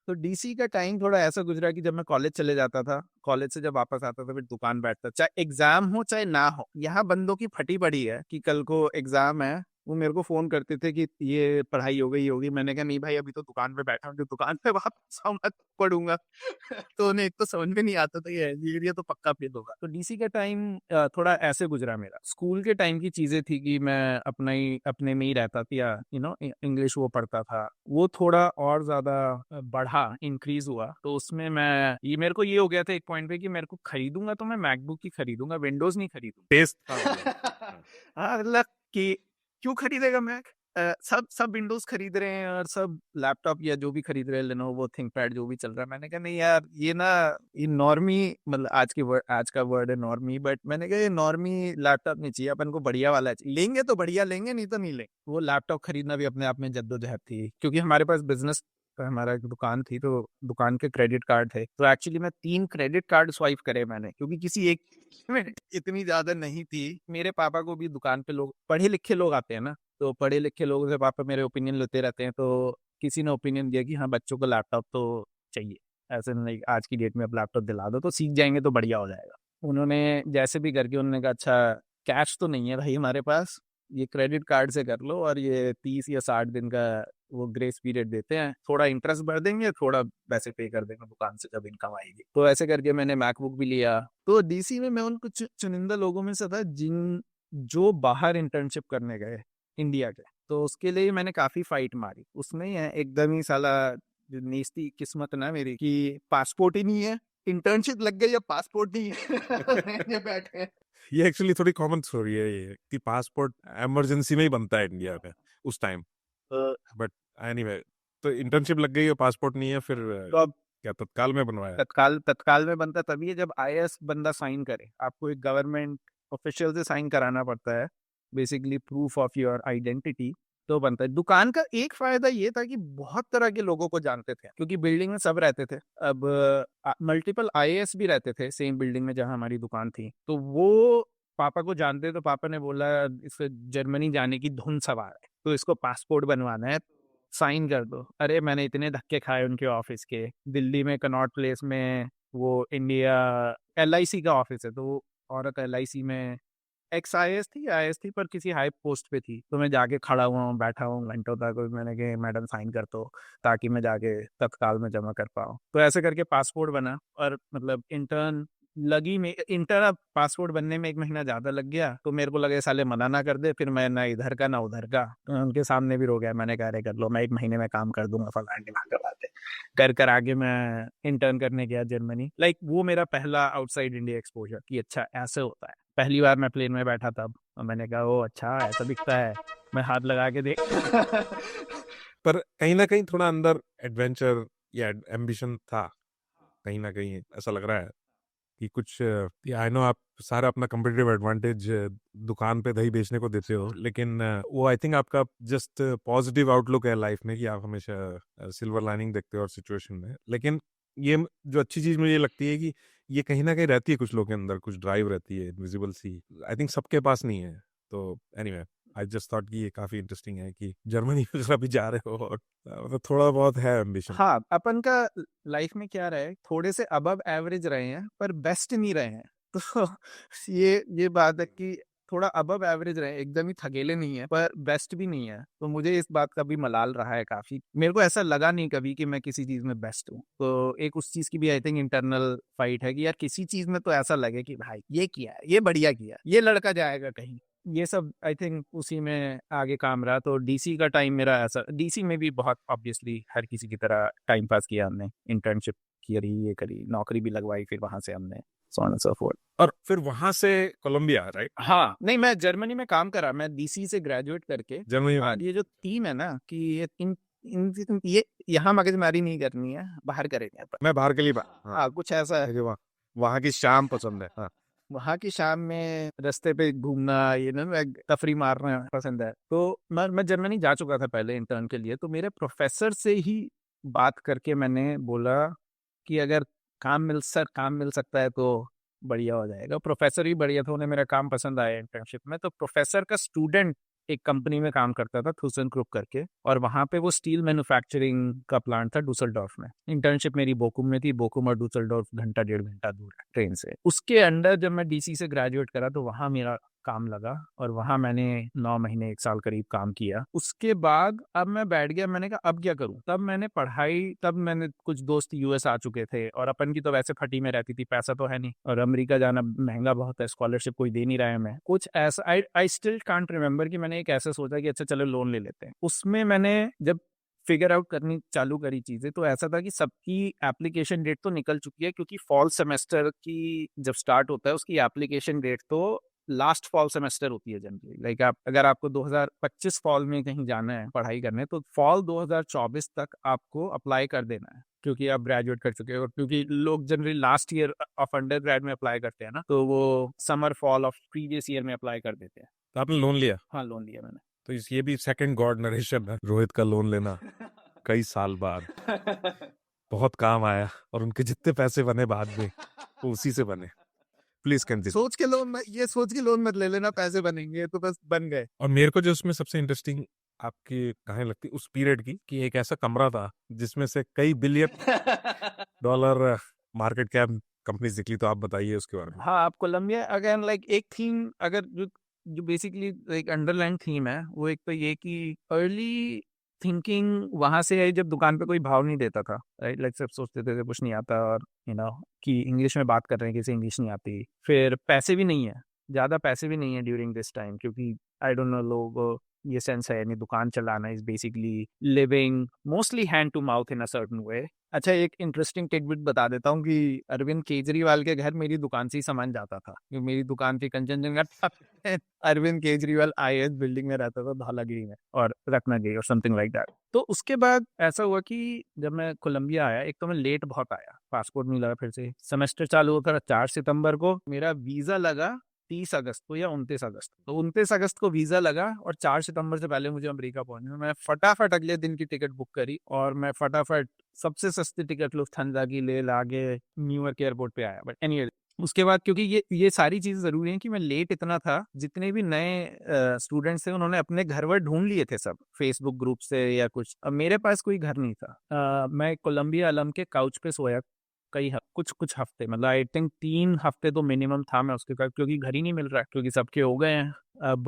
तो डीसी का टाइम थोड़ा ऐसा गुजरा कि जब मैं कॉलेज चले जाता था, कॉलेज से जब वापस आता था, फिर दुकान बैठता, चाहे एग्जाम हो चाहे ना हो। यहाँ बंदों की फटी पड़ी है कि कल को एग्जाम है, वो मेरे को फोन करते थे कि ये पढ़ाई हो गई होगी। मैंने कहा नहीं भाई, अभी तो दुकान पे बैठा हूँ, जो दुकान पे वापस आऊंगा पढ़ूंगा। तो उन्हें एक तो समझ में नहीं आता था, ये तो पक्का फेल होगा। तो डीसी का टाइम थोड़ा ऐसे गुजरा मेरा। स्कूल के टाइम की चीजें थी कि मैं अपने में ही रहता था, या इंग्लिश वो पढ़ता था, वो थोड़ा और ज्यादा बढ़ा, इंक्रीज हुआ। तो उसमें मेरे को ये हो गया था एक पॉइंट पे कि मेरे को खरीदूंगा तो मैं मैकबुक ही खरीदूंगा, विंडोज नहीं खरीदूंगा। टेस्ट था मतलब। हाँ, मतलब कि क्यों खरीदेगा मैक? सब विंडोज खरीद रहे हैं, और सब लैपटॉप या जो भी खरीद रहे हैं, लेनोवो थिंकपैड जो भी चल रहा है। मैंने कहा नहीं यार, ये नॉर्मी, मतलब आज का वर्ड है नॉर्मी, बट मैंने कहा ये नॉर्मी लैपटॉप नहीं चाहिए अपन को, बढ़िया वाला चाहिए। लेंगे तो बढ़िया लेंगे, नहीं तो नहीं लेंगे। वो लैपटॉप खरीदना भी अपने आप में जद्दोजहद थी, क्योंकि हमारे पास बिजनेस, हमारा एक दुकान थी, तो दुकान के क्रेडिट कार्ड थे। तो एक्चुअली मैं 3 क्रेडिट कार्ड स्वाइप करे मैंने, क्योंकि किसी एक में इतनी ज्यादा नहीं थी। मेरे पापा को भी दुकान पे लोग, पढ़े लिखे लोग आते हैं ना, तो पढ़े लिखे लोगों से पापा मेरे ओपिनियन लेते रहते हैं। तो किसी ने ओपिनियन दिया कि हाँ बच्चों को लैपटॉप तो चाहिए, ऐसे नहीं आज की डेट में अब लैपटॉप दिला दो तो सीख जाएंगे तो बढ़िया हो जाएगा। उन्होंने जैसे भी करके उन्होंने कहा अच्छा कैश तो नहीं है भाई हमारे पास, ये क्रेडिट कार्ड से कर लो और ये 30 या 60 दिन का वो ग्रेस पीरियड देते हैं, थोड़ा इंटरेस्ट भर देंगे, थोड़ा पैसे पे कर देंगे दुकान से जब इनकम आएगी। तो ऐसे करके मैंने मैकबुक भी लिया। तो डीसी में मैं उन कुछ चुनिंदा लोगों में से था जिन जो बाहर इंटर्नशिप करने गए इंडिया के, तो उसके लिए मैंने काफी फाइट मारी। उसमें ही है एकदम ही साला जो नीचती किस्मत ना मेरी कि पासपोर्ट ही नहीं है, इंटर्नशिप लग गई या पासपोर्ट नहीं है ये बैठे हैं। ये एक्चुअली थोड़ी कॉमन स्टोरी है ये कि पासपोर्ट इमरजेंसी में ही बनता है इंडिया में उस टाइम, बट एनीवे तो इंटर्नशिप लग गई और पासपोर्ट नहीं है, फिर तो अब क्या तत्काल में बनवाया? तत्काल में बनता तभी है जब आईएएस बंदा साइन करे, आपको एक गवर्नमेंट ऑफिशियल से साइन कराना पड़ता है, basically proof of your identity, तो बनता है। दुकान का एक फायदा ये था कि बहुत तरह के लोगों को जानते थे क्योंकि बिल्डिंग में सब रहते थे। अब मल्टीपल आईएएस भी रहते थे सेम बिल्डिंग में जहां हमारी दुकान थी, तो वो पापा को जानते, तो पापा ने बोला इससे जर्मनी जाने की धुन सवार है तो इसको पासपोर्ट बनवाना है, साइन कर दो। अरे मैंने इतने धक्के खाए उनके ऑफिस के, दिल्ली में कनॉट प्लेस में वो इंडिया एलआईसी का ऑफिस है, तो वो औरत एलआईसी में एक्स आईएएस थी पर किसी हाई पोस्ट पे थी, तो मैं जाके खड़ा हुआ हूँ बैठा हूँ घंटों तक, मैंने कहा मैडम साइन कर दो ताकि मैं जाके तत्काल में जमा कर पाऊँ। तो ऐसे करके पासपोर्ट बना, और मतलब इंटर्न पासपोर्ट बनने में 1 महीना ज्यादा लग गया, तो मेरे को लगे साले मना ना कर दे, फिर मैं ना इधर का ना उधर का, तो मैं उनके सामने भी रो गया, मैंने कहा अरे कर लो मैं 1 महीने में काम कर दूंगा फलान दिमाग का बात है। कर आगे मैं इंटर्न करने गया जर्मनी। वो मेरा पहला आउटसाइड इंडिया एक्सपोजर कि अच्छा ऐसे होता है। पहली बार मैं प्लेन में बैठा तब, और मैंने कहा ओ अच्छा ऐसा दिखता है, मैं हाथ लगा के देख पर कहीं ना कहीं थोड़ा अंदर एडवेंचर या एम्बिशन था, कहीं ना कहीं ऐसा लग रहा है कि कुछ, आई नो आप सारा अपना कम्पिटिटिव एडवांटेज दुकान पे दही बेचने को देते हो, लेकिन वो आई थिंक आपका जस्ट पॉजिटिव आउटलुक है लाइफ में कि आप हमेशा सिल्वर लाइनिंग देखते हो और सिचुएशन में। लेकिन ये जो अच्छी चीज मुझे लगती है कि ये कहीं ना कहीं रहती है कुछ लोगों के अंदर, कुछ ड्राइव रहती है इनविजिबल सी, आई थिंक सबके पास नहीं है। तो एनीवे आई जस्ट थॉट कि ये काफी इंटरेस्टिंग है कि जर्मनी में अगर अभी जा रहे हो और मतलब थोड़ा बहुत है एम्बिशन। हाँ अपन का लाइफ में क्या रहे, थोड़े से अबव एवरेज रहे हैं पर बेस्ट नहीं रहे हैं तो ये बात है कि थोड़ा अबव एवरेज रहे, एकदम ही थकेले नहीं है पर बेस्ट भी नहीं है, तो मुझे इस बात का भी मलाल रहा है काफी। मेरे को ऐसा लगा नहीं कभी कि मैं किसी चीज में बेस्ट हूँ, तो एक उस चीज की भी आई थिंक इंटरनल फाइट है कि यार किसी चीज में तो ऐसा लगे कि भाई ये किया है, ये बढ़िया किया, ये लड़का जाएगा कहीं, ये सब आई थिंक उसी में आगे काम रहा। तो डीसी का टाइम मेरा ऐसा, डीसी में भी बहुत ऑब्वियसली हर किसी की तरह टाइम पास किया हमने, इंटर्नशिप करी, ये करी, नौकरी भी लगवाई, फिर वहां से हमने so on and so forth। और फिर वहां से कोलंबिया, राइट? हाँ नहीं मैं जर्मनी में काम करा, मैं डीसी से ग्रेजुएट करके। जर्मनी और ये जो थीम है ना कि ये यहाँ मगजमारी नहीं करनी है, बाहर करेंगे अपन। मैं बाहर के लिए हाँ कुछ ऐसा है। वहाँ की शाम पसंद है। हाँ। वहाँ की शाम में रास्ते पे घूमना, ये ना तफरी मारना पसंद है। तो मैं जर्मनी जा चुका था पहले इंटर्न के लिए, तो मेरे प्रोफेसर से ही बात करके मैंने बोला कि अगर काम मिल सकता है तो बढ़िया हो जाएगा। प्रोफेसर भी बढ़िया था, उन्हें मेरा काम पसंद आया इंटर्नशिप में। तो प्रोफेसर का स्टूडेंट एक कंपनी में काम करता था थूसन ग्रुप करके, और वहां पे वो स्टील मैन्युफैक्चरिंग का प्लांट था डुसलडॉर्फ में। इंटर्नशिप मेरी बोकुम में थी, बोकुम और डुसलडॉर्फ घंटा 1.5 घंटा दूर है ट्रेन से। उसके अंडर जब मैं डीसी से ग्रेजुएट करा तो वहां मेरा काम लगा, और वहां मैंने 9 महीने 1 साल करीब काम किया। उसके बाद अब मैं बैठ गया, मैंने कहा अब क्या करूं। तब मैंने कुछ दोस्त यूएस आ चुके थे, और अपन की तो वैसे फटी में रहती थी, पैसा तो है नहीं, और अमेरिका जाना महंगा बहुत है, स्कॉलरशिप कोई दे नहीं रहा है। मैं कुछ ऐसा आई स्टिल कांट रिमेम्बर कि मैंने एक ऐसा सोचा कि अच्छा चलो लोन ले लेते हैं। उसमें मैंने जब फिगर आउट करनी चालू करी चीजें, तो ऐसा था कि सबकी एप्लीकेशन डेट तो निकल चुकी है, क्योंकि फॉल सेमेस्टर की जब स्टार्ट होता है उसकी एप्लीकेशन डेट तो लास्ट फॉल सेमेस्टर होती है जनरली। अगर आपको 2025 फॉल में कहीं जाना है पढ़ाई करने, तो फॉल 2024 तक आपको अप्लाई कर देना है, क्योंकि आप ग्रेजुएट कर चुके हो। क्योंकि लोग generally last year of under grade में अप्लाई करते हैं ना, तो वो summer fall of previous year में अप्लाई कर देते हैं। तो आपने लोन लिया? हाँ लोन लिया मैंने। तो ये भी सेकंड गॉड नरेशन है, रोहित का लोन लेना कई साल बाद बहुत काम आया, और उनके जितने पैसे बने बाद में वो उसी से बने। Please continue. सोच के लोन मत ले लेना पैसे बनेंगे, तो बस बन गए। और मेरे को जो उसमें सबसे इंटरेस्टिंग आपकी कहानी लगती उस पीरियड की कि एक ऐसा कमरा था जिसमें से कई billion dollar market cap companies निकली, तो आप बताइए उसके बारे में। हाँ, आप कोलंबिया अगेन लाइक एक थीम अगर जो जो बेसिकली एक अंडरलाइन थीम है, वो एक तो ये कि अर्ली थिंकिंग वहाँ से आई जब दुकान पे कोई भाव नहीं देता था, राइट? लाइक सब सोचते थे कुछ नहीं आता और कि इंग्लिश में बात कर रहे हैं, किसी इंग्लिश नहीं आती। फिर पैसे भी नहीं है, ज़्यादा पैसे भी नहीं है ड्यूरिंग दिस टाइम, क्योंकि आई डोंट नो लोग ये सेंस है, यानी दुकान चलाना is basically living mostly hand to mouth in a certain way. अच्छा, एक इंटरेस्टिंग टिडबिट बता देता हूँ कि अरविंद केजरीवाल के घर मेरी दुकान से ही सामान जाता था, क्योंकि मेरी दुकान थी कंचनजंगा टॉवर पे। अरविंद केजरीवाल आईएएस बिल्डिंग में रहता था, धालागिरी में और रत्नागिरी और समथिंग लाइक दैट। तो उसके बाद ऐसा हुआ कि जब मैं कोलंबिया आया, एक तो मैं लेट बहुत आया, पासपोर्ट नहीं लगा, फिर से सेमेस्टर चालू होकर 4 सितंबर को मेरा वीजा लगा, 30 अगस्त को या 29 अगस्त, तो 29 अगस्त को वीजा लगा और 4 सितंबर से पहले मुझे अमेरिका पहुंचना। मैं फटाफट अगले दिन की टिकट बुक करी और मैं फटाफट सबसे सस्ती टिकट लुफ्थांसा की ले लाके न्यूयॉर्क एयरपोर्ट पे आया। बट एनीवे, उसके बाद क्योंकि ये सारी चीजें जरूरी हैं कि मैं लेट इतना था, जितने भी नए स्टूडेंट्स थे उन्होंने अपने घर वर ढूंढ लिए थे सब फेसबुक ग्रुप से या कुछ। अब मेरे पास कोई घर नहीं था। मैं कोलंबिया अलम के काउच पे सोया कुछ कुछ हफ्ते, मतलब आई थिंक 3 हफ्ते तो मिनिमम था मैं उसके बाद, क्योंकि घर ही नहीं मिल रहा है, क्योंकि सबके हो गए हैं। अब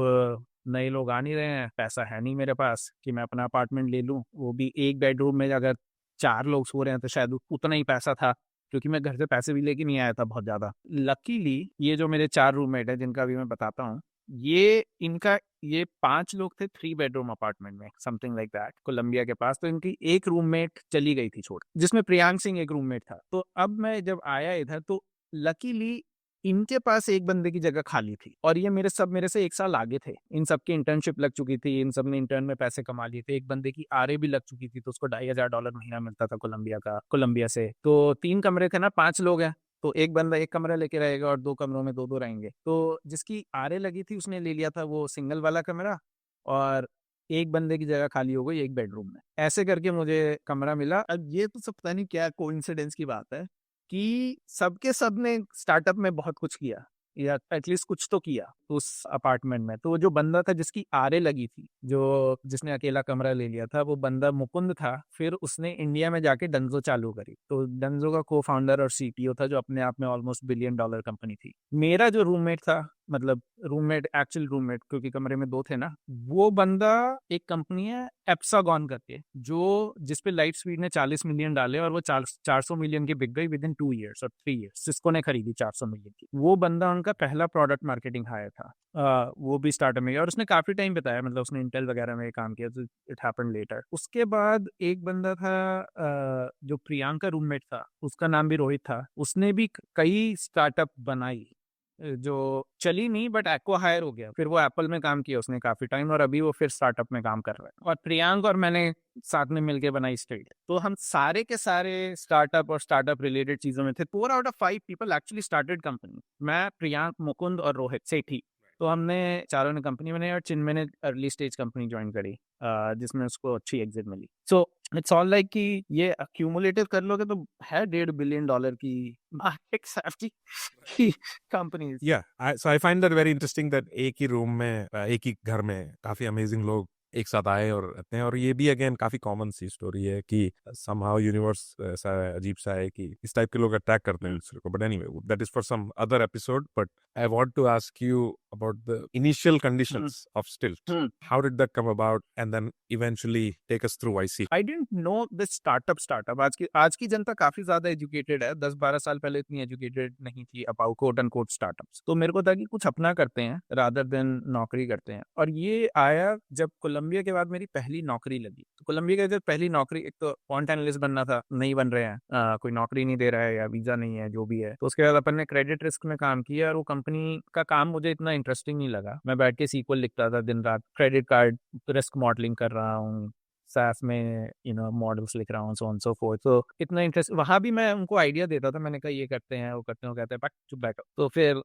नए लोग आ नहीं रहे हैं, पैसा है नहीं मेरे पास कि मैं अपना अपार्टमेंट ले लूं, वो भी एक बेडरूम में अगर 4 लोग सो रहे हैं तो शायद उतना ही पैसा था, क्योंकि मैं घर से पैसे भी लेके नहीं आया था बहुत ज्यादा। लकीली ये जो मेरे 4 रूममेट है जिनका भी मैं बताता हूँ, ये 5 लोग थे 3 बेडरूम अपार्टमेंट में, समथिंग लाइक दैट, कोलंबिया के पास। तो इनकी एक रूममेट चली गई थी छोड़, जिसमें प्रियांक सिंह एक रूममेट था। तो अब मैं जब आया इधर तो लकीली इनके पास एक बंदे की जगह खाली थी, और ये मेरे से 1 साल आगे थे। इन सबकी इंटर्नशिप लग चुकी थी, इन सब ने इंटर्न में पैसे कमा लिए थे। एक बंदे की आरए भी लग चुकी थी, तो उसको $2,500 महीना मिलता था कोलंबिया से। तो 3 कमरे थे ना, 5 लोग हैं, तो एक बंदा एक कमरा लेके रहेगा और 2 कमरों में दो दो रहेंगे। तो जिसकी आरए लगी थी उसने ले लिया था वो सिंगल वाला कमरा, और एक बंदे की जगह खाली हो गई एक बेडरूम में। ऐसे करके मुझे कमरा मिला। अब ये तो सब पता नहीं क्या कोइंसिडेंस की बात है कि सबके सब ने स्टार्टअप में बहुत कुछ किया, या एटलीस्ट कुछ तो किया उस अपार्टमेंट में। तो वो जो बंदा था जिसकी आरे लगी थी, जो जिसने अकेला कमरा ले लिया था, वो बंदा मुकुंद था। फिर उसने इंडिया में जाके डंजो चालू करी। तो डंजो का को फाउंडर और सीटीओ था, जो अपने आप में ऑलमोस्ट $1 बिलियन कंपनी थी। मेरा जो रूममेट था, मतलब रूममेट एक्चुअल रूममेट, क्योंकि कमरे में 2 थे ना, वो बंदा एक कंपनी है एप्सागॉन करके, जो जिसपे लाइट स्पीड ने 40 मिलियन डाले और वो 400 मिलियन की बिक गई विद इन 2 ईयर्स और 3 ईयर्स। सिस्को ने खरीदी 400 मिलियन की। वो बंदा उनका पहला प्रोडक्ट मार्केटिंग हायर था। वो भी स्टार्टअप में, और उसने काफी टाइम बताया, मतलब उसने इंटेल वगैरह में काम किया। तो इट हैपेंड लेटर। उसके बाद एक बंदा था जो प्रियांका रूममेट था, उसका नाम भी रोहित था। उसने भी कई स्टार्टअप बनाई जो चली नहीं, बट एक्वा हायर हो गया। फिर वो एप्पल में काम किया उसने काफी टाइम, और अभी वो फिर स्टार्टअप में काम कर रहा है। और प्रियांक और मैंने साथ में मिलके बनाई स्ट्रीट। तो हम सारे के सारे स्टार्टअप और स्टार्टअप रिलेटेड चीजों में थे। 4 out of 5 people actually started company. मैं, प्रियांक, मुकुंद और रोहित सेठी, तो हमने चारों ने कंपनी बनाई, और चिन्मय ने अर्ली स्टेज कंपनी ज्वाइन करी, जिसमें उसको अच्छी एग्जिट मिली। सो इट्स ऑल लाइक कि ये अक्यूमुलेटिव कर लोगे तो है $1.5 बिलियन की मार्केट की companies. So I find that very interesting that एक ही रूम में एक ही घर में काफी अमेजिंग लोग एक साथ आए और रहते हैं। और ये भी अगेन काफी कॉमन सी स्टोरी है कि समहाउ यूनिवर्स ऐसा अजीब सा है कि इस टाइप के लोग अटैक करते हैं दूसरे को। But anyway, that is for some other episode. But I want to ask you about the initial conditions of Stilt. How did that come about? And then eventually take us through YC. I didn't know this startup. आज की जनता काफी ज्यादा एजुकेटेड है। 10-12 साल पहले इतनी एजुकेटेड नहीं थी about quote and quote startups. तो मेरे को था कि कुछ अपना करते हैं रादर देन नौकरी करते हैं। और ये आया जब कोलंबिया के बाद मेरी पहली नौकरी लगी। तो कोलंबिया के जब पहली नौकरी, एक तो क्वांट एनालिस्ट बनना था, नहीं बन रहे हैं, कोई नौकरी नहीं दे रहा है या वीजा नहीं है, जो भी है। तो उसके बाद अपन ने क्रेडिट रिस्क में काम किया, और वो कंपनी का काम मुझे इतना इंटरेस्टिंग नहीं लगा। मैं बैठ के सीक्वल लिखता था दिन रात, क्रेडिट कार्ड रिस्क मॉडलिंग कर रहा हूँ, सास में मॉडल्स लिख रहा हूँ, सो ऑन सो फोर्थ। तो इतना इंटरेस्ट, वहां भी मैं उनको आइडिया देता था। मैंने कहा ये करते हैं, वो करते हैं, वो कहते हैं, चुप बैठो। तो फिर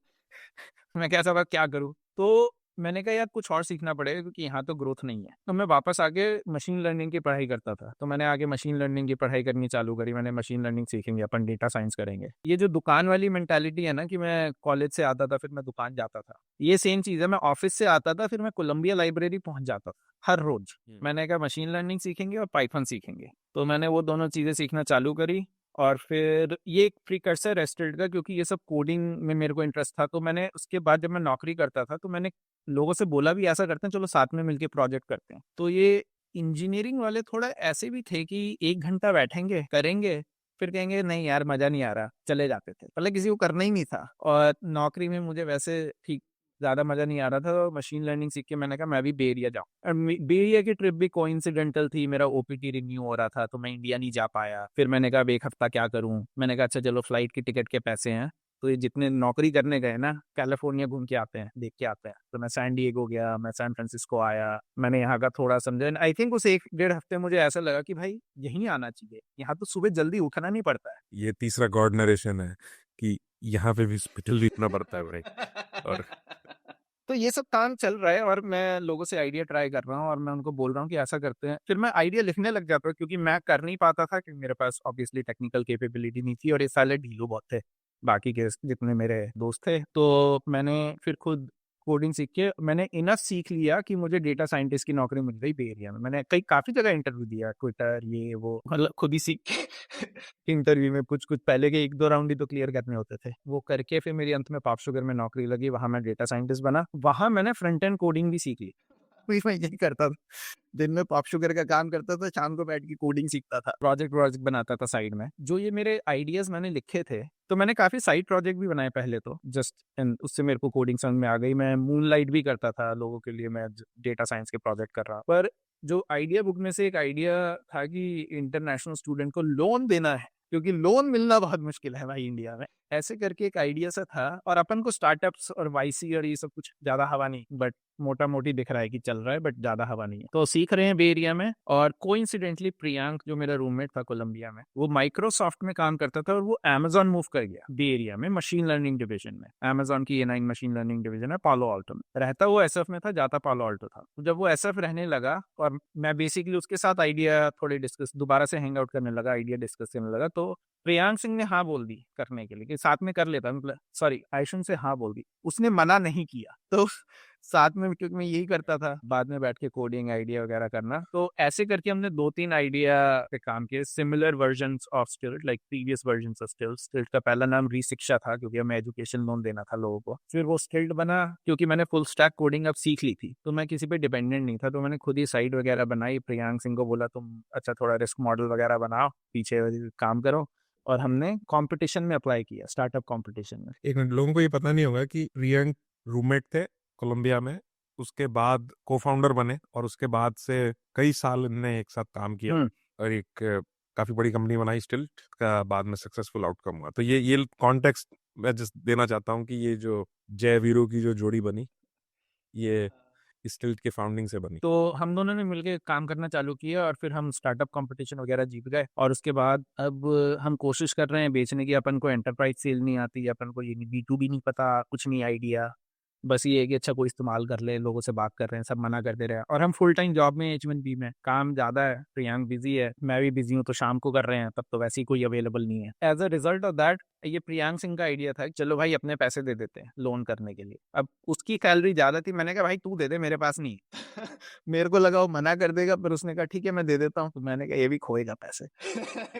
मैं कैसा बात क्या करूँ। तो मैंने कहा यार कुछ और सीखना पड़ेगा क्योंकि यहाँ तो ग्रोथ नहीं है। तो मैं वापस आके मशीन लर्निंग की पढ़ाई करता था, तो मैंने आगे मशीन लर्निंग की पढ़ाई करनी चालू करी। मैंने मशीन लर्निंग सीखेंगे, अपन डेटा साइंस करेंगे। ये जो दुकान वाली मेंटालिटी है ना कि मैं कॉलेज से आता था फिर मैं दुकान जाता था, ये सेम चीज़ है। मैं ऑफिस से आता था फिर मैं कोलंबिया लाइब्रेरी पहुंच जाता था हर रोज। मैंने कहा मशीन लर्निंग सीखेंगे और पाइथन सीखेंगे, तो मैंने वो दोनों चीज़ें सीखना चालू करी। और फिर ये एक प्रीकर्सर है स्टिल्ट का, क्योंकि ये सब कोडिंग में मेरे को इंटरेस्ट था। तो मैंने उसके बाद जब मैं नौकरी करता था तो मैंने लोगों से बोला भी ऐसा करते हैं, चलो साथ में मिलके प्रोजेक्ट करते हैं। तो ये इंजीनियरिंग वाले थोड़ा ऐसे भी थे कि 1 घंटा बैठेंगे करेंगे फिर कहेंगे नहीं यार मजा नहीं आ रहा, चले जाते थे। पहले किसी को करना ही नहीं था, और नौकरी में मुझे वैसे ठीक ज्यादा मजा नहीं आ रहा था। तो मशीन लर्निंग सीख के मैंने कहा मैं भी बे एरिया जाऊँ। और बे एरिया की ट्रिप भी कोइंसिडेंटल थी, मेरा ओपीटी रिन्यू हो रहा था तो मैं इंडिया नहीं जा पाया। फिर मैंने कहा अब 1 हफ्ता क्या करूं, मैंने कहा अच्छा चलो फ्लाइट की टिकट के पैसे हैं, तो ये जितने नौकरी करने गए ना कैलिफोर्निया घूम के आते हैं, देख के आते हैं। तो मैं सैन डिएगो गया, मैं सैन फ्रांसिस्को आया, मैंने यहाँ का थोड़ा समझा। आई थिंक उस 1 डेढ़ हफ्ते मुझे ऐसा लगा कि भाई यहीं आना चाहिए, यहाँ तो सुबह जल्दी उठना नहीं पड़ता है। ये तीसरा गॉड नरेशन है कि यहाँ पे भी हॉस्पिटल रुकना पड़ता है भाई। और तो ये सब काम चल रहा है और मैं लोगों से आइडिया ट्राई कर रहा हूँ और मैं उनको बोल रहा हूँ कि ऐसा करते हैं। फिर मैं आइडिया लिखने लग जाता हूँ क्योंकि मैं कर नहीं पाता था, क्योंकि मेरे पास ऑब्वियसली टेक्निकल कैपेबिलिटी नहीं थी और ये साले ढीलू बहुत थे बाकी के जितने मेरे दोस्त थे। तो मैंने फिर खुद कोडिंग सीख के मैंने इनफ सीख लिया कि मुझे डेटा साइंटिस्ट की नौकरी मिल गई बे एरिया में। मैंने कई काफी जगह इंटरव्यू दिया, ट्विटर ये वो, मतलब खुद ही सीख के इंटरव्यू में कुछ कुछ पहले के 1-2 राउंड ही तो क्लियर करने होते थे, वो करके फिर मेरी अंत में पॉप शुगर में नौकरी लगी। वहां मैं डेटा साइंटिस्ट बना, वहां मैंने फ्रंट एंड कोडिंग भी सीख ली। वही मैं यही करता था, दिन में पॉप शुगर का काम करता था, शाम को बैठ के कोडिंग सीखता था, प्रोजेक्ट प्रोजेक्ट बनाता था साइड में। जो ये मेरे आइडियाज मैंने लिखे थे, तो मैंने काफी साइड प्रोजेक्ट भी बनाए पहले तो जस्ट, एंड उससे मेरे को कोडिंग समझ में आ गई। मैं मूनलाइट भी करता था लोगों के लिए, मैं डेटा साइंस के प्रोजेक्ट कर रहा। पर जो आइडिया बुक में से एक आइडिया था कि इंटरनेशनल स्टूडेंट को लोन देना है, क्योंकि लोन मिलना बहुत मुश्किल है भाई इंडिया में, ऐसे करके एक आइडिया सा था। और अपन को स्टार्टअप्स और वाईसी और ये सब कुछ ज्यादा हवा नहीं, बट मोटा मोटी दिख रहा है कि चल रहा है, बट ज्यादा हवा नहीं है। तो सीख रहे हैं बे एरिया में। और कोइंसिडेंटली प्रियांक जो मेरा रूममेट था कोलंबिया में, वो माइक्रोसॉफ्ट में काम करता था और वो अमेजोन मूव कर गया बे एरिया में मशीन लर्निंग डिवीजन में। अमेजोन की A9 मशीन लर्निंग डिवीजन है पालो ऑल्टो में। रहता वो एसएफ में था, जाता पालो ऑल्टो था। तो जब वो एसएफ रहने लगा और मैं बेसिकली उसके साथ आइडिया थोड़े डिस्कस, दोबारा से हैंग आउट करने लगा, आइडिया डिस्कस करने लगा, तो प्रियांक सिंह ने हाँ बोल दी करने के लिए कि साथ में कर लेता, मतलब सॉरी आयुषन से हाँ बोल दी, उसने मना नहीं किया। तो साथ में, क्योंकि मैं यही करता था बाद में बैठ के कोडिंग आइडिया वगैरह करना, तो ऐसे करके हमने 2-3 आइडिया पे काम किए, सिमिलर वर्जन्स ऑफ स्टिल्ट, लाइक प्रीवियस वर्जन्स ऑफ स्टिल्ट। स्टिल्ट का पहला नाम रीशिक्षा था क्योंकि हमें एजुकेशन लोन देना था लोगों को। फिर वो स्टिल्ट बना क्योंकि मैंने फुल स्टैक कोडिंग अब सीख ली थी, तो मैं किसी पे डिपेंडेंट नहीं था। तो मैंने खुद ही साइट वगैरह बनाई, प्रियांक सिंह को बोला तुम अच्छा थोड़ा रिस्क मॉडल वगैरह बनाओ, पीछे काम करो, और हमने कंपटीशन में अप्लाई किया, स्टार्टअप कंपटीशन में। एक मिनट, लोगों को ये पता नहीं होगा कि प्रियंक रूममेट थे कोलंबिया में, उसके बाद को फाउंडर बने और उसके बाद से कई साल इनने एक साथ काम किया और एक काफी बड़ी कंपनी बनाई स्टिल्ट का, बाद में सक्सेसफुल आउटकम हुआ। तो ये कॉन्टेक्स्ट मैं जस्ट देना चाहता हूँ कि ये जो जय वीरू की जो जोड़ी बनी, ये स्टिल्ट के फाउंडिंग से बनी। तो हम दोनों ने मिलके काम करना चालू किया और फिर हम स्टार्टअप कंपटीशन वगैरह जीत गए। और उसके बाद अब हम कोशिश कर रहे हैं बेचने की। अपन को एंटरप्राइज सेल नहीं आती, अपन को ये B2B नहीं पता, कुछ नहीं आइडिया, बस ये है कि अच्छा कोई इस्तेमाल कर ले, लोगों से बात कर रहे हैं, सब मना करते रहे। और हम फुल टाइम जॉब में H1B में, काम ज्यादा है, प्रियांक बिजी है, मैं भी बिजी हूँ, तो शाम को कर रहे हैं, तब तो वैसे ही कोई अवेलेबल नहीं है। As a result of that ये प्रियांक सिंह का आइडिया था कि चलो भाई अपने पैसे दे देते हैं लोन करने के लिए। अब उसकी सैलरी ज्यादा थी, मैंने कहा भाई तू दे दे, मेरे पास नहीं है। मेरे को लगा वो मना कर देगा, पर उसने कहा ठीक है मैं दे देता हूँ। तो मैंने कहा ये भी खोएगा पैसे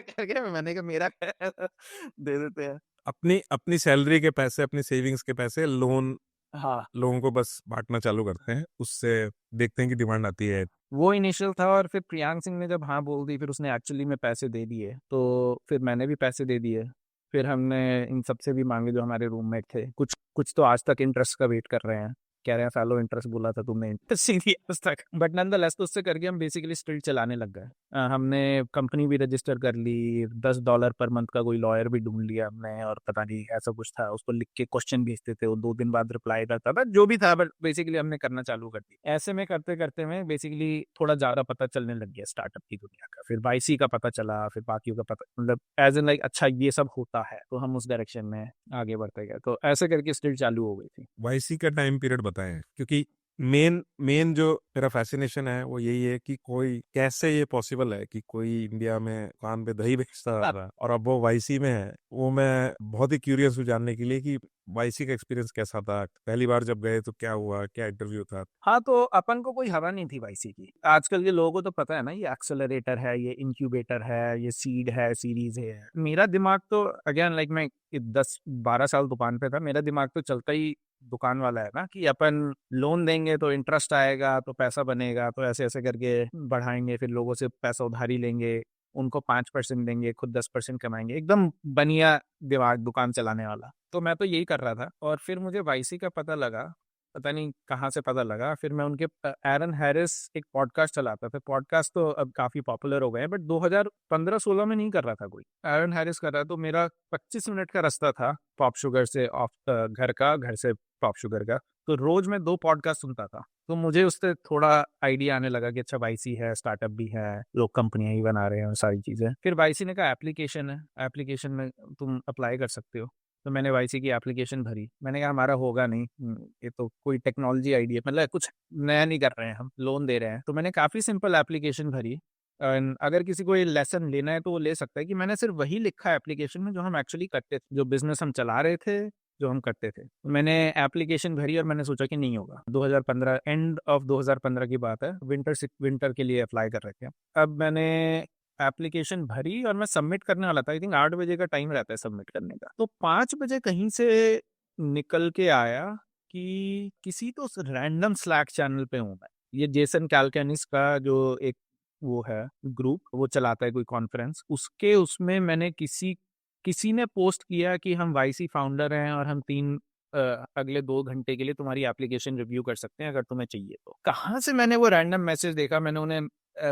करके मैंने कहा मेरा दे देते हैं। अपनी अपनी सैलरी के पैसे, अपनी सेविंग्स के पैसे लोन हाँ, लोगों को बस बांटना चालू करते हैं, उससे देखते हैं कि डिमांड आती है। वो इनिशियल था। और फिर प्रियांक सिंह ने जब हाँ बोल दी, फिर उसने एक्चुअली में पैसे दे दिए, तो फिर मैंने भी पैसे दे दिए। फिर हमने इन सबसे भी मांगे जो हमारे रूममेट थे, कुछ कुछ तो आज तक इंटरेस्ट का वेट कर रहे हैं, कह रहे हैं फैलो इंटरेस्ट बोला था तुमने, इंटरेस्ट नहीं दिया आज तक, बट नॉनदलेस तो उससे करके हम बेसिकली स्टिल चलाने लग गए। हमने कंपनी भी रजिस्टर कर ली, $10 पर मंथ का कोई लॉयर भी ढूंढ लिया हमने, और पता नहीं ऐसा कुछ था, उसको लिख के क्वेश्चन भेजते थे, वो 2 दिन बाद रिप्लाई करता था, जो भी था, बट बेसिकली हमने करना चालू कर दिया। ऐसे में करते करते में बेसिकली थोड़ा ज्यादा पता चलने लग गया स्टार्टअप की दुनिया का, फिर वाईसी का पता चला, फिर बाकियों का पता, मतलब एज एन लाइक अच्छा ये सब होता है, तो हम उस डायरेक्शन में आगे बढ़ते गए। तो ऐसे करके स्टिल चालू हो गई थी। वाईसी का टाइम पीरियड बताएं, क्योंकि मेन मेन जो मेरा फैसिनेशन है वो यही है कि कोई कैसे ये पॉसिबल है कि कोई इंडिया में दुकान पे दही बेचता था और अब वो वाईसी में है। वो मैं बहुत ही क्यूरियस हूँ जानने के लिए कि वाईसी का एक्सपीरियंस कैसा था, पहली बार जब गए तो क्या हुआ, क्या इंटरव्यू था। हाँ, तो अपन को कोई हवा नहीं थी वाईसी की। आजकल के लोगों को तो पता है ना, ये एक्सेलरेटर है, ये इंक्यूबेटर है, ये सीड है, सीरीज है। मेरा दिमाग तो अगेन लाइक मैं 10-12 साल दुकान पे था, मेरा दिमाग तो चलता ही दुकान वाला है ना, कि अपन लोन देंगे तो इंटरेस्ट आएगा, तो पैसा बनेगा, तो ऐसे ऐसे करके बढ़ाएंगे, फिर लोगों से पैसा उधारी लेंगे, उनको 5% देंगे, खुद 10% कमाएंगे। एकदम बनिया दिमाग दुकान चलाने वाला। तो मैं तो यही कर रहा था, और फिर मुझे वाईसी का पता लगा, पता नहीं कहाँ से पता लगा। फिर मैं उनके एरन हैरिस एक पॉडकास्ट चलाता था। पॉडकास्ट तो अब काफी पॉपुलर हो गए हैं, बट 2015-16 में नहीं कर रहा था कोई, एरन हैरिस कर रहा। तो मेरा 25 मिनट का रास्ता था पॉप शुगर से, ऑफ घर से पॉप शुगर का। तो रोज मैं 2 पॉडकास्ट सुनता था। तो मुझे उससे थोड़ा आइडिया आने लगा कि अच्छा, वाईसी है, स्टार्टअप भी है, लोग कंपनियां ही बना रहे हैं और सारी चीजें। फिर वाईसी ने कहा एप्लीकेशन है, एप्लीकेशन में तुम अप्लाई कर सकते हो। तो मैंने वाईसी की एप्लीकेशन भरी। मैंने कहा हमारा होगा नहीं, ये तो कोई टेक्नोलॉजी आइडिया, मतलब कुछ नया नहीं कर रहे हैं, हम लोन दे रहे हैं। तो मैंने काफ़ी सिंपल एप्लीकेशन भरी। अगर किसी को ये लेसन लेना है तो वो ले सकता है, कि मैंने सिर्फ वही लिखा है एप्लीकेशन में जो हम एक्चुअली करते थे, जो बिजनेस हम चला रहे थे, जो हम करते थे। तो मैंने एप्लीकेशन भरी और मैंने सोचा कि नहीं होगा। 2015, एंड ऑफ 2015 की बात है, विंटर के लिए अप्लाई कर रहे थे। अब मैंने एप्लीकेशन भरी और मैं सबमिट करने वाला था। आई थिंक 8 बजे का टाइम रहता है सबमिट करने का। तो 5 बजे कहीं से निकल के आया कि किसी तो रैंडम स्लैक चैनल पे हूँ मैं। ये जेसन कैलकैनिस का जो एक वो है ग्रुप, वो चलाता है कोई कॉन्फ्रेंस, उसके उसमें मैंने किसी किसी ने पोस्ट किया कि हम वाईसी फाउंडर हैं और हम अगले 2 घंटे के लिए तुम्हारी एप्लीकेशन रिव्यू कर सकते हैं अगर तुम्हें चाहिए तो। कहाँ से मैंने वो रैंडम मैसेज देखा, मैंने उन्हें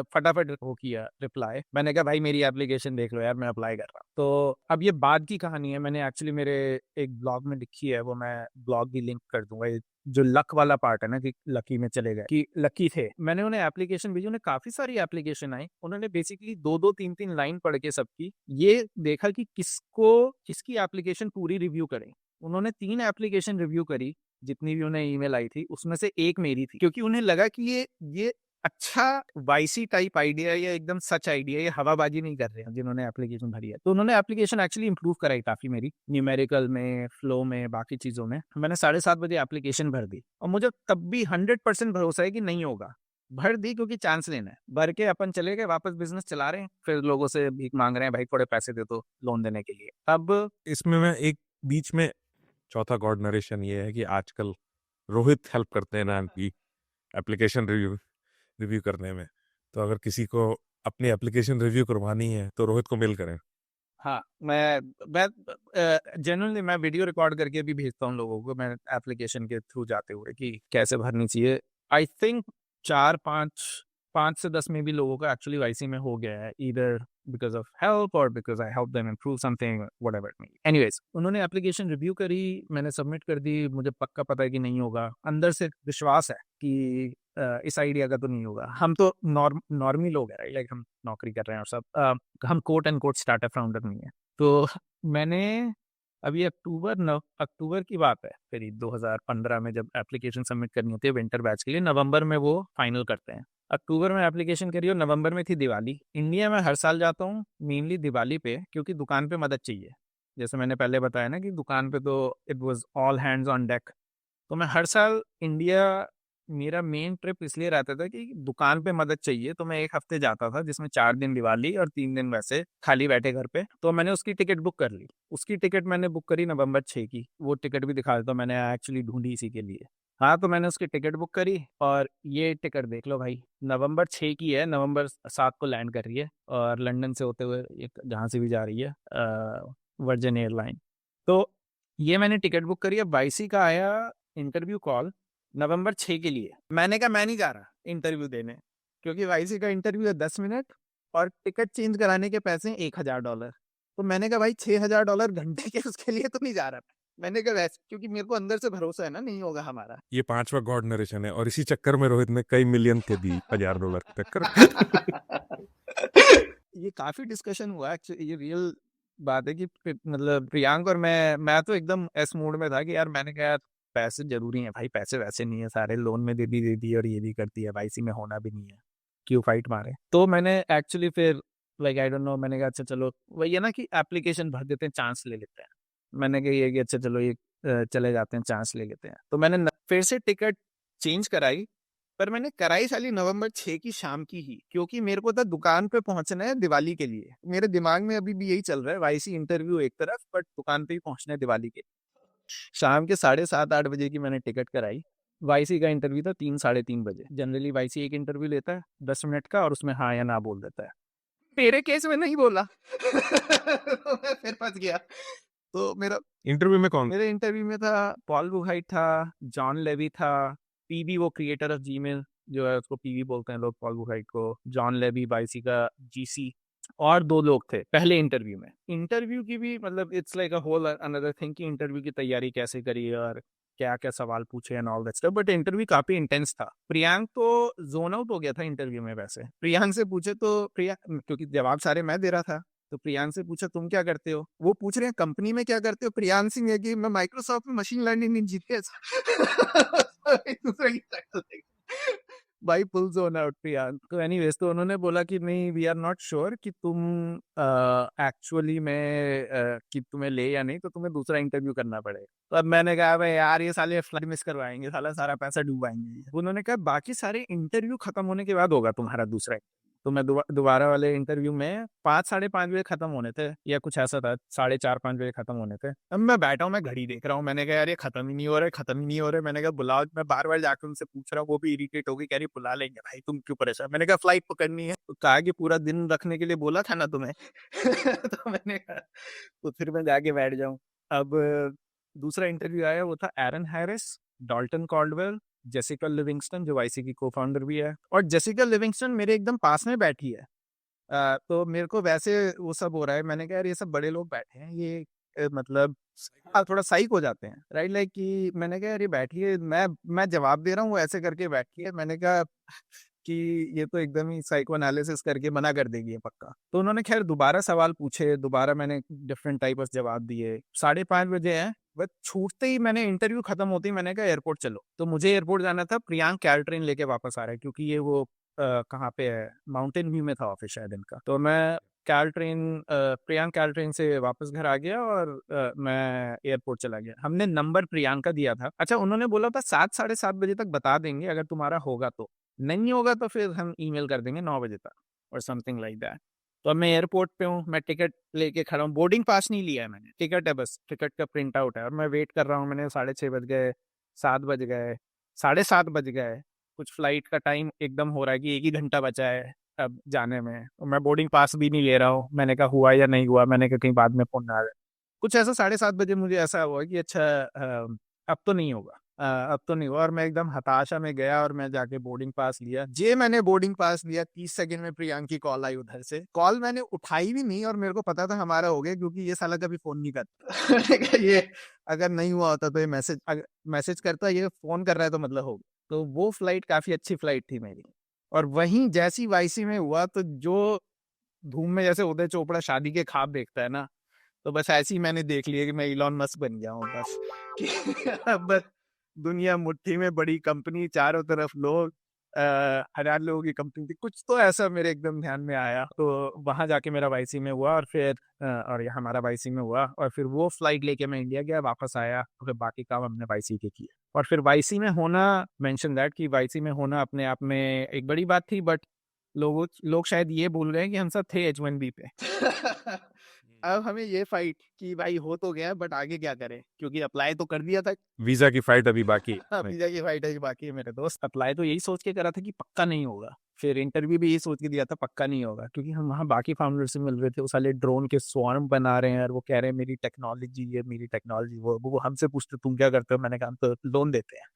फटाफट वो किया रिप्लाई। मैंने कहा भाई मेरी एप्लीकेशन देख लो यार, मैं अप्लाई कर रहा हूँ। तो अब ये बाद की कहानी है, मैंने एक्चुअली मेरे एक ब्लॉग में लिखी है, वो मैं ब्लॉग भी लिंक कर दूंगा। ये जो लक वाला पार्ट है ना, कि लकी में चले गए, कि लकी थे। मैंने उन्हें एप्लीकेशन भेजी, उन्हें काफी सारी एप्लीकेशन आई। उन्होंने बेसिकली 2-2 3-3 लाइन पढ़ के सबकी ये देखा कि किसकी एप्लीकेशन पूरी रिव्यू करें। उन्होंने 3 एप्लीकेशन रिव्यू करी, जितनी भी उन्हें ईमेल आई थी उसमें से एक मेरी थी, क्योंकि उन्हें लगा कि ये अच्छा वाईसी टाइप आइडिया है, या एकदम सच आइडिया, ये हवाबाजी नहीं कर रहे हैं जिन्होंने एप्लीकेशन भरी है। तो उन्होंने एप्लीकेशन एक्चुअली इंप्रूव कराई काफी मेरी, न्यूमेरिकल में, फ्लो में, बाकी चीजों में। मैंने 7:30 बजे एप्लीकेशन भर दी, और मुझे तब भी 100% भरोसा है कि नहीं होगा। भर दी क्योंकि चांस लेना है। भर के अपन चले गए वापस, बिजनेस चला रहे हैं, फिर लोगों से भीख मांग रहे हैं, भाई थोड़े पैसे दे दो लोन देने के लिए। अब इसमें मैं एक बीच में चौथा गॉड नरेशन ये है कि आजकल रोहित हेल्प करते हैं नाम की एप्लीकेशन रिव्यू रिव्यू करने में। तो अगर किसी को अपनी एप्लीकेशन रिव्यू करवानी है तो रोहित को मेल करें। हाँ, मैं जनरली मैं वीडियो रिकॉर्ड करके भी भेजता हूँ लोगों को, मैं एप्लीकेशन के थ्रू जाते हुए, कि कैसे भरनी चाहिए। आई थिंक 5 से 10 में भी लोगों का एक्चुअली वाईसी में हो गया है, इधर बिकॉज ऑफ हेल्प और because I help them improve something, whatever it may be. Anyways, उन्होंने एप्लीकेशन रिव्यू करी, मैंने सबमिट कर दी। मुझे पक्का पता है कि नहीं होगा, अंदर से विश्वास है कि इस आइडिया का तो नहीं होगा। हम तो नॉर्मी लोग हैं, लाइक हम नौकरी कर रहे हैं और सब, हम quote and quote startup founder नहीं है। तो मैंने अभी अक्टूबर की बात है फिर 2015 में, जब एप्लीकेशन सबमिट करनी होती है विंटर बैच के लिए, नवंबर में वो फाइनल करते हैं। अक्टूबर में एप्लीकेशन करी और नवंबर में थी दिवाली। इंडिया में हर साल जाता हूँ मेनली दिवाली पे, क्योंकि दुकान पे मदद चाहिए। जैसे मैंने पहले बताया ना कि दुकान पे तो it was all hands on deck. तो मैं हर साल इंडिया, मेरा मेन ट्रिप इसलिए रहता था कि दुकान पे मदद चाहिए। तो मैं 1 हफ्ते जाता था, जिसमें 4 दिन दिवाली और 3 दिन वैसे खाली बैठे घर पे। तो मैंने उसकी टिकट बुक कर ली। उसकी टिकट मैंने बुक करी नवंबर 6 की। वो टिकट भी दिखा देता हूँ, मैंने एक्चुअली ढूंढी इसी के लिए। हाँ, तो मैंने उसकी टिकट बुक करी, और ये टिकट देख लो भाई, नवंबर 6 की है, नवंबर 7 को लैंड कर रही है, और लंदन से होते हुए जहाँ से भी जा रही है, वर्जिन एयरलाइन। तो ये मैंने टिकट बुक करी। अब वाईसी का आया इंटरव्यू कॉल नवंबर 6 के लिए। मैंने कहा मैं नहीं जा रहा इंटरव्यू देने, क्योंकि वाईसी का इंटरव्यू है 10 मिनट, और टिकट चेंज कराने के पैसे हैं $1,000। तो मैंने कहा भाई $6,000 घंटे के, उसके लिए तो नहीं जा रहा। मैंने कहा वैसे, क्योंकि मेरे को अंदर से भरोसा है ना, नहीं होगा हमारा। ये पांचवा गॉड नरेशन है और इसी चक्कर में रोहित ने कई मिलियन के दी $1,000 के चक्कर। ये काफी डिस्कशन हुआ एक्चुअली, ये रियल बात है कि मतलब प्रियांक और मैं तो एकदम एस मूड में था कि यार, मैंने कहा यार पैसे जरूरी हैं भाई, पैसे वैसे नहीं है सारे, लोन में दे दी और ये भी करती है, वाईसी में होना भी नहीं है, क्यों फाइट मारे। तो मैंने एक्चुअली फिर लाइक आई डोंट नो, मैंने कहा अच्छा चलो, वही है ना कि एप्लीकेशन भर देते हैं, चांस ले लेते हैं। मैंने कहा ये कि अच्छा चलो ये चले जाते हैं, चांस ले लेते हैं। तो मैंने फिर से टिकट चेंज कराई, पर मैंने कराई साली नवंबर 6 की शाम की ही, क्योंकि मेरे को था दुकान पे पहुंचना है दिवाली के लिए। मेरे दिमाग में अभी भी यही चल रहा है, वाईसी इंटरव्यू एक तरफ, बट दुकान पे ही पहुंचना है दिवाली के। शाम के 7:30-8 बजे की मैंने टिकट कराई। वाईसी का इंटरव्यू था 3-3:30 बजे। जनरली वाईसी एक इंटरव्यू लेता है 10 मिनट का, और उसमें हाँ या ना बोल देता है। मेरे केस में नहीं बोला तो मैं फिर फंस गया। तो इंटरव्यू में कौन? मेरे इंटरव्यू में था पॉल बुहाइट था, जॉन लेवी था, पीबी वो क्रिएटर ऑफ जीमेल जो है उसको पीबी बोलते हैं लोग, पॉल बुहाइट को, जॉन लेवी वाईसी का जीसी, और 2 लोग थे पहले इंटरव्यू में। इंटरव्यू की भी मतलब it's like a whole another thing कि इंटरव्यू की तैयारी कैसे करी और क्या क्या सवाल पूछे and all that stuff, but interview काफी इंटेंस था। प्रियांक तो जोन आउट हो गया था इंटरव्यू में। वैसे प्रियांक से पूछे तो क्योंकि जवाब सारे मैं दे रहा था, तो प्रियांक से पूछा तुम क्या करते हो, वो पूछ रहे हैं कंपनी में क्या करते हो, प्रियांक सिंह है कि मैं माइक्रोसॉफ्ट में मशीन लर्निंग इंजीनियर दूसरा ही title है। भाई फुल जोन आउट प्रियांक। तो एनीवेज तो उन्होंने बोला कि नहीं वी आर नॉट श्योर कि तुम एक्चुअली में कि तुम्हें ले या नहीं, तो तुम्हें दूसरा इंटरव्यू करना पड़ेगा। तो अब मैंने कहा भाई यार ये साले फ्लाइट मिस करवाएंगे, साला सारा पैसा डूबाएंगे। उन्होंने कहा बाकी सारे इंटरव्यू खत्म होने के बाद होगा तुम्हारा दूसरा। तो मैं दोबारा वाले इंटरव्यू में 5-5:30 बजे खत्म होने थे या कुछ ऐसा था, 4:30-5 बजे खत्म होने थे। अब मैं बैठा हूँ, मैं घड़ी देख रहा हूँ, मैंने कहा यार ये खत्म ही नहीं हो रहा है, खत्म ही नहीं हो रहा है। मैंने कहा बुलाओ, मैं बार बार जाकर उनसे पूछ रहा हूँ, वो भी इरिटेट हो गई, कह रही बुला लेंगे भाई, तुम क्यों परेशान। मैंने कहा फ्लाइट पकड़नी है, तो कहा कि पूरा दिन रखने के लिए बोला था ना तुम्हें तो मैंने कहा तो फिर मैं जाके बैठ जाऊँ। अब दूसरा इंटरव्यू आया, वो था Aaron Harris, Dalton Caldwell, Jessica Livingston जो वाईसी की को फाउंडर भी है, और जेसिका लिविंगस्टन मेरे एकदम पास में बैठी है। तो मेरे को वैसे वो सब हो रहा है, मैंने कहा यार ये सब बड़े लोग बैठे हैं, ये मतलब थोड़ा साइक हो जाते हैं राइट, लाइक कि मैंने कहा यार ये बैठिए, मैं जवाब दे रहा हूँ, वो ऐसे करके बैठी है। मैंने कहा कि ये तो एकदम ही साइको एनालिसिस करके मना कर देगी ये पक्का। तो उन्होंने खैर दोबारा सवाल पूछे, दोबारा मैंने डिफरेंट टाइप ऑफ जवाब दिए। 5:30 बजे है, बस छूटते ही मैंने इंटरव्यू खत्म होते ही मैंने कहा एयरपोर्ट चलो। तो मुझे एयरपोर्ट जाना था, प्रियांक कैल ट्रेन लेके वापस आ रहा है, क्योंकि ये वो कहाँ पे है, माउंटेन व्यू में था ऑफिस शायद इनका। तो मैं प्रियांक कैल ट्रेन से वापस घर आ गया, और मैं एयरपोर्ट चला गया। हमने नंबर प्रियांक का दिया था। अच्छा उन्होंने बोला था 7-7:30 बजे तक बता देंगे अगर तुम्हारा होगा, तो नहीं होगा तो फिर हम ईमेल कर देंगे 9 बजे तक, और समथिंग लाइक दैट। तो अब मैं एयरपोर्ट पे हूँ, मैं टिकट लेके खड़ा हूँ, बोर्डिंग पास नहीं लिया है मैंने, टिकट है बस, टिकट का प्रिंट आउट है, और मैं वेट कर रहा हूँ। मैंने 6:30 बज गए, 7 बज गए, 7:30 बज गए, कुछ फ्लाइट का टाइम एकदम हो रहा है कि 1 ही घंटा बचा है अब जाने में, और मैं बोर्डिंग पास भी नहीं ले रहा हूँ। मैंने कहा हुआ या नहीं हुआ, मैंने कहा कहीं बाद में फोन ना आ जाए। कुछ ऐसा 7:30 बजे मुझे ऐसा हुआ कि अच्छा अब तो नहीं होगा, अब तो नहीं हुआ, और मैं एकदम हताशा में गया, और मैं जाके बोर्डिंग पास लिया। मैंने बोर्डिंग पास लिया, 30 सेकंड में प्रियांक की कॉल आई उधर से। कॉल मैंने उठाई भी नहीं, और मेरे को पता था हमारा हो गया, क्योंकि ये साला कभी फोन नहीं करता मैंने कहा ये अगर नहीं हुआ होता तो ये मैसेज करता, ये फोन कर रहा है तो मतलब हो गया। तो वो फ्लाइट काफी अच्छी फ्लाइट थी मेरी। और वहीं जैसी वाईसी में हुआ, तो जो धूम में जैसे उदय चोपड़ा शादी के ख्वाब देखता है ना, तो बस ऐसे ही मैंने देख लिया कि मैं इलॉन मस्क बन गया हूँ बस कि अब बस दुनिया मुट्ठी में, बड़ी कंपनी, चारों तरफ लोग, 1,000 लोगों की कंपनी थी, कुछ तो ऐसा मेरे एकदम ध्यान में आया। तो वहां जाके मेरा वाईसी में हुआ, और फिर और ये हमारा वाईसी में हुआ, और फिर वो फ्लाइट लेके मैं इंडिया गया, वापस आया, तो फिर बाकी काम हमने वाईसी के किए। और फिर वाईसी में होना, मेंशन दैट कि वाईसी में होना अपने आप में एक बड़ी बात थी, बट लोग शायद ये भूल गए कि हम सब थे H1B पे अब हमें ये फाइट कि भाई हो तो गया, बट आगे क्या करें, क्योंकि अप्लाई तो कर दिया था। वीजा की फाइट अभी बाकी है। वीजा की फाइट अभी बाकी है मेरे दोस्त। अप्लाई तो यही सोच के करा था कि पक्का नहीं होगा, फिर इंटरव्यू भी यही सोच के दिया था पक्का नहीं होगा, क्योंकि हम वहाँ बाकी फाउंडर से मिल रहे थे, वो साले ड्रोन के स्वार्म बना रहे हैं, और वो कह रहे हैं मेरी टेक्नोलॉजी ये, मेरी टेक्नोलॉजी वो हमसे पूछते तुम क्या करते हो, मैंने कहा हम तो लोन देते हैं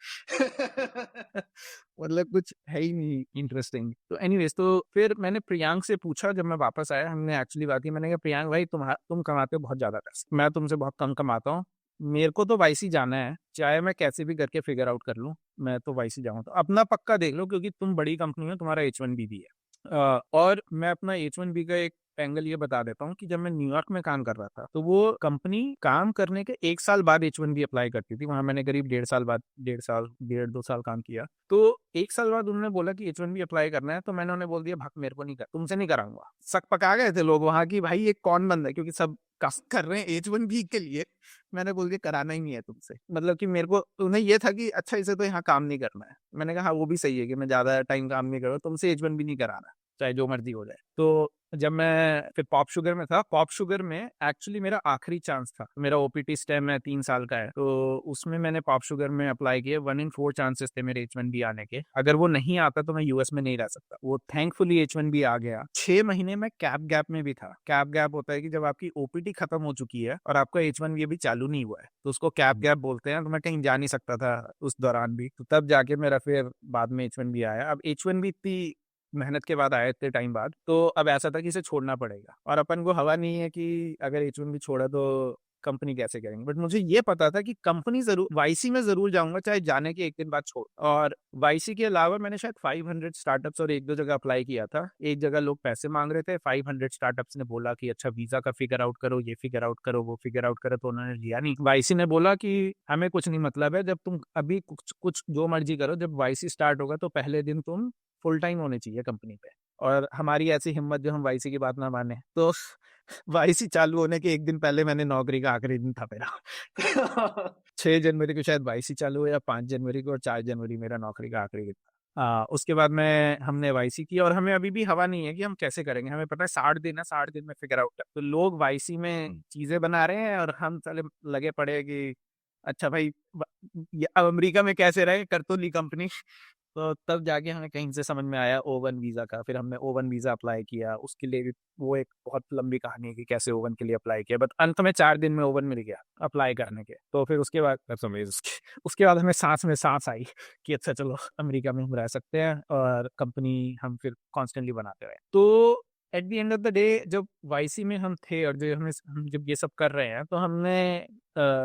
मतलब कुछ है ही नहीं इंटरेस्टिंग। तो एनीवेज तो फिर मैंने प्रियांक से पूछा, जब मैं वापस आया हमने एक्चुअली बात की। मैंने कहा प्रियांक भाई तुम कमाते हो बहुत ज्यादा पैसे, मैं तुमसे बहुत कम कमाता हूँ, मेरे को तो वाईसी जाना है, चाहे मैं कैसे भी करके फिगर आउट कर लूँ, मैं तो वाईसी जाऊँ, तो अपना पक्का देख लो, क्योंकि तुम बड़ी कंपनी हो, तुम्हारा H1B भी है। और मैं अपना H1B का एक एंगल ये बता देता हूँ कि जब मैं न्यूयॉर्क में काम कर रहा था तो वो कंपनी काम करने के 1 साल बाद H1B अप्लाई करती थी। वहां मैंने करीब 1.5 साल बाद, 1.5 साल, 1.5-2 साल काम किया। तो 1 साल बाद उन्होंने बोला कि H1B अप्लाई करना है, तो मैंने उन्हें बोल दिया भाग, मेरे को नहीं कर, तुमसे नहीं कराऊंगा। सक पका गए थे लोग वहां की, भाई ये कौन बंदा है, क्योंकि सब काम कर रहे हैं H1B के लिए। मैंने बोल दिया कराना ही नहीं है तुमसे, मतलब कि मेरे को, उन्हें ये था कि अच्छा इसे तो यहाँ काम नहीं करना है। मैंने कहा हाँ वो भी सही है कि मैं ज्यादा टाइम काम नहीं कर रहा, तुमसे H1B नहीं कराना, चाहे जो मर्जी हो जाए। तो जब मैं फिर पॉप शुगर में था, पॉप शुगर में एक्चुअली मेरा आखिरी चांस था, मेरा ओपीटी स्टेम है 3 साल का है, तो उसमें मैंने पॉप शुगर में अप्लाई किया। 1 in 4 चांसेस थे मेरे H1B आने के। अगर वो नहीं आता तो मैं यूएस में नहीं रह सकता। वो थैंकफुली H1B आ गया। 6 महीने में कैप गैप में भी था। कैप गैप होता है कि जब आपकी ओपीटी खत्म हो चुकी है और आपका H1B अभी चालू नहीं हुआ है, तो उसको कैप गैप बोलते हैं। तो मैं कहीं जा नहीं सकता था उस दौरान भी, तो तब जाके मेरा फिर बाद में H1B आया। अब H1B इतनी मेहनत के बाद आया, इतने टाइम बाद, तो अब ऐसा था कि इसे छोड़ना पड़ेगा, और अपन को हवा नहीं है कि अगर H1B छोड़ा तो कंपनी कैसे करेंगे। बट मुझे ये पता था कि कंपनी जरूर, वाईसी में जरूर जाऊंगा, चाहे जाने के 1 दिन बाद छोड़। और वाईसी के अलावा मैंने शायद 500 स्टार्टअप्स और 1-2 जगह अप्लाई किया था। एक जगह लोग पैसे मांग रहे थे, 500 स्टार्टअप्स ने बोला कि अच्छा वीजा का फिगर आउट करो, ये फिगर आउट करो, वो फिगर आउट करो, तो उन्होंने लिया नहीं। वाईसी ने बोला कि हमें कुछ नहीं मतलब है, जब तुम अभी कुछ कुछ जो मर्जी करो, जब वाईसी स्टार्ट होगा तो पहले दिन तुम फुल टाइम होने चाहिए कंपनी पे। और हमारी ऐसी हिम्मत जो हम वाईसी की बात ना माने, तो वाईसी चालू होने के 1 दिन पहले मैंने नौकरी का आखिरी दिन था मेरा। 6 जनवरी को शायद वाईसी चालू हुआ, या 5 जनवरी को, और 4 जनवरी मेरा नौकरी का आखिरी दिन था। उसके बाद में हमने वाईसी की, और हमें अभी भी हवा नहीं है कि हम कैसे करेंगे। हमें पता है 60 दिन है, 60 दिन में फिगर आउट है। तो लोग वाईसी में चीजें बना रहे हैं और हम साले लगे पड़े हैं कि अच्छा भाई, ये अब अमेरिका में कैसे रहे, कर तो ली कंपनी। तो तब जाके हमें कहीं से समझ में आया ओवन वीजा का। फिर हमने ओवन वीजा अप्लाई किया, उसके लिए भी वो एक बहुत लंबी कहानी है कि कैसे ओवन के लिए अप्लाई किया, बट अंत में 4 दिन में ओवन मिल गया अप्लाई करने के। तो फिर उसके बाद दैट्स अमेजिंग। उसके बाद हमें सांस में सांस आई कि अच्छा चलो अमेरिका में हम रह सकते हैं, और कंपनी हम फिर कॉन्स्टेंटली बनाते रहे। तो at the end of the day जब वाईसी में हम थे, और जो हम जब ये सब कर रहे हैं, तो हमने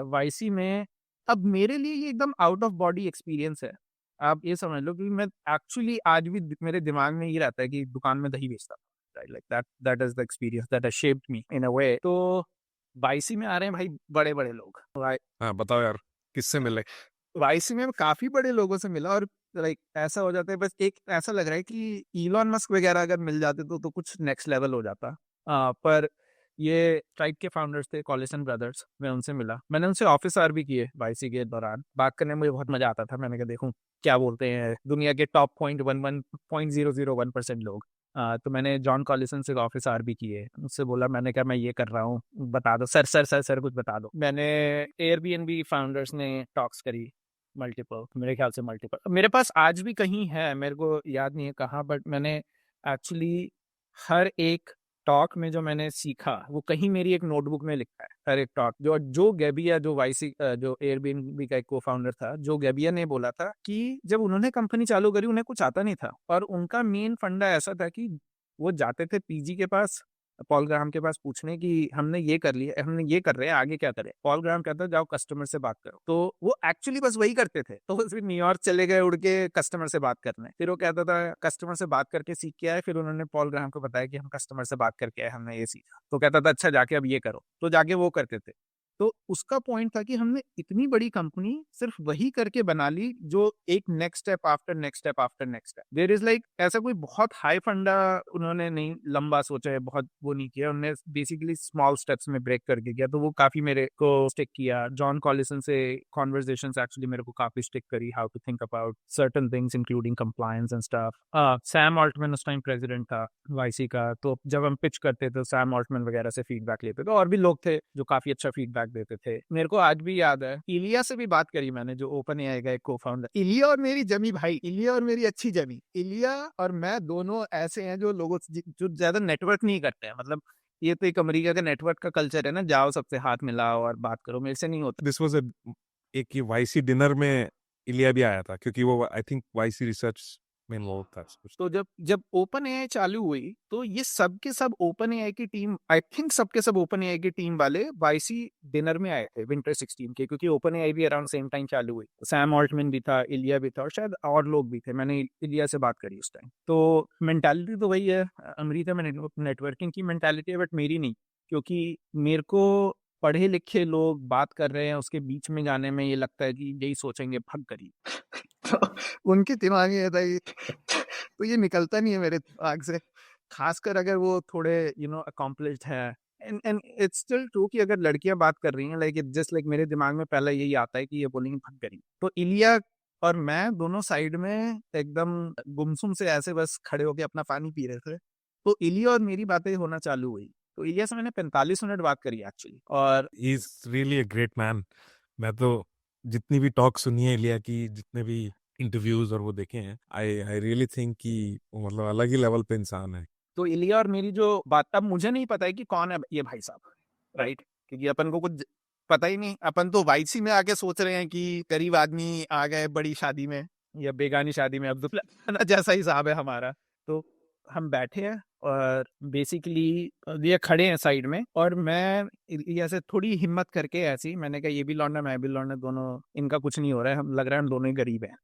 वाईसी में, अब मेरे लिए ये एकदम आउट ऑफ बॉडी एक्सपीरियंस है। आप ये समझ लो कि मैं एक्चुअली आज भी मेरे दिमाग में ये रहता है कि दुकान में दही बेचता था, like that is the experience that has shaped me in a way. तो वाईसी में आ रहे हैं भाई बड़े बड़े लोग। हाँ बताओ यार, किससे मिले? वाईसी में काफी बड़े लोगों से मिला, और लाइक ऐसा हो जाता है, बस एक ऐसा लग रहा है कि इलॉन मस्क वगैरह अगर मिल जाते तो कुछ नेक्स्ट लेवल हो जाता। पर ये ट्राइब के फाउंडर्स थे, कॉलिसन ब्रदर्स, मैं उनसे मिला। मैंने उनसे ऑफिस आवर भी किए वाईसी के दौरान। बात करने में मुझे बहुत मजा आता था। मैंने कहा देखूं क्या बोलते हैं दुनिया के टॉप 0.001% लोग। तो मैंने जॉन कॉलिसन से ऑफिस आवर भी किए। उससे बोला, मैंने कहा मैं ये कर रहा हूँ, बता दो सर, सर सर सर कुछ बता दो। मैंने एयरबीएनबी फाउंडर्स ने टॉक्स करी, मल्टीपल, मेरे ख्याल से मल्टीपल। मेरे पास आज भी कहीं है, मेरे को याद नहीं है कहाँ, बट मैंने एक्चुअली हर एक टॉक में जो मैंने सीखा वो कहीं मेरी एक नोटबुक में लिखा है। हर एक टॉक, जो गैबिया, जो वाईसी, जो एयरबीएनबी का एक को फाउंडर था, जो गैबिया ने बोला था कि जब उन्होंने कंपनी चालू करी उन्हें कुछ आता नहीं था, और उनका मेन फंडा ऐसा था कि वो जाते थे पीजी के पास, पॉल ग्राहम के पास, पूछने कि हमने ये कर लिया, हमने ये कर रहे हैं, आगे क्या करें। पॉल ग्राहम कहता जाओ कस्टमर से बात करो। तो वो एक्चुअली बस वही करते थे। तो फिर न्यूयॉर्क चले गए उड़ के कस्टमर से बात करने। फिर वो कहता था कस्टमर से बात करके सीख के आए। फिर उन्होंने पॉल ग्राहम को बताया कि हम कस्टमर से बात करके आए, हमने ये सीखा। तो कहता था अच्छा जाके अब ये करो, तो जाके वो करते थे। तो उसका पॉइंट था कि हमने इतनी बड़ी कंपनी सिर्फ वही करके बना ली जो एक next step after next step after next step. There is like ऐसा कोई बहुत हाई फंडा उन्होंने नहीं लंबा सोचा है, बहुत वो नहीं किया उन्होंने, बेसिकली स्मॉल स्टेप्स में ब्रेक करके किया। तो वो काफी मेरे को स्टिक किया। जॉन कॉलिसन से कॉन्वर्सेशंस एक्चुअली मेरे को काफी स्टिक करी, how to think about certain things including compliance and stuff. Sam Altman उस टाइम प्रेसिडेंट था वाईसी का, तो जब हम पिच करते थे सैम ऑल्टमैन वगैरह से फीडबैक लेते थे। और भी लोग थे जो काफी अच्छा फीडबैक देते थे। मेरे को आज भी याद है इलिया से भी बात करी मैंने, जो ओपन एआई का एक को फाउंडर। इलिया और मेरी जमी भाई, इलिया और मेरी अच्छी जमी। इलिया और मैं दोनों ऐसे हैं जो लोगों जो ज्यादा नेटवर्क नहीं करते हैं। मतलब ये तो एक अमेरिका का नेटवर्क का कल्चर है ना, जाओ सबसे हाथ मिलाओ और बात करो, मेरे से नहीं होता। दिस वाज एक वाईसी डिनर में इलिया भी आया था, क्योंकि वो I think YC research main वो था कुछ। तो जब जब ओपन एआई चालू हुई तो ये सब के सब ओपन एआई की टीम, आई थिंक सब के सब ओपन एआई की टीम वाले वाईसी डिनर में आए थे विंटर 16 के, क्योंकि ओपन एआई भी अराउंड सेम टाइम चालू हुई। सैम ऑल्टमैन भी था, इलिया भी था और शायद और लोग भी थे। मैंने इलिया से बात करी उस टाइम। तो मेंटालिटी तो वही है अमृता में, नेटवर्किंग की मेंटालिटी है, बट मेरी नहीं, क्योंकि मेरे को पढ़े लिखे लोग बात कर रहे हैं उसके बीच में जाने में ये लगता है कि यही सोचेंगे भग करी। तो उनके दिमाग में था ये तो ये निकलता नहीं है मेरे दिमाग से, खासकर अगर वो थोड़े अकॉम्प्लिश्ड है। एंड इट्स स्टिल ट्रू कि अगर लड़कियां बात कर रही हैं, लाइक इट जस्ट लाइक मेरे दिमाग में पहला यही आता है कि ये बोलेंगे भग करी। तो इलिया और मैं दोनों साइड में एकदम गुमसुम से ऐसे बस खड़े होके अपना पानी पी रहे थे। तो इलिया और मेरी बातें होना चालू हुई। तो इलिया से मैंने 45 मिनट बात करी एक्चुअली। और he is really a great man. मैं तो जितनी भी टॉक सुनी है इलिया की, जितने भी इंटरव्यूज और वो देखे हैं, आई रियली थिंक कि वो मतलब अलग ही लेवल पे इंसान है। तो इलिया और मेरी जो बात, अब मुझे नहीं पता है कि कौन है ये भाई साहब, राइट, क्योंकि अपन को कुछ पता ही नहीं। अपन तो वाईसी में आके सोच रहे हैं कि गरीब आदमी आ गए बड़ी शादी में या बेगानी शादी में, अब्दुल्ला जैसा हिसाब है हमारा। तो हम बैठे हैं और बेसिकली ये खड़े हैं साइड में, और मैं ऐसे थोड़ी हिम्मत करके ऐसी मैंने कहा ये भी लौंडा मैं भी लौंडा, दोनों इनका कुछ नहीं हो रहा है, हम लग रहा है हम दोनों ही गरीब हैं।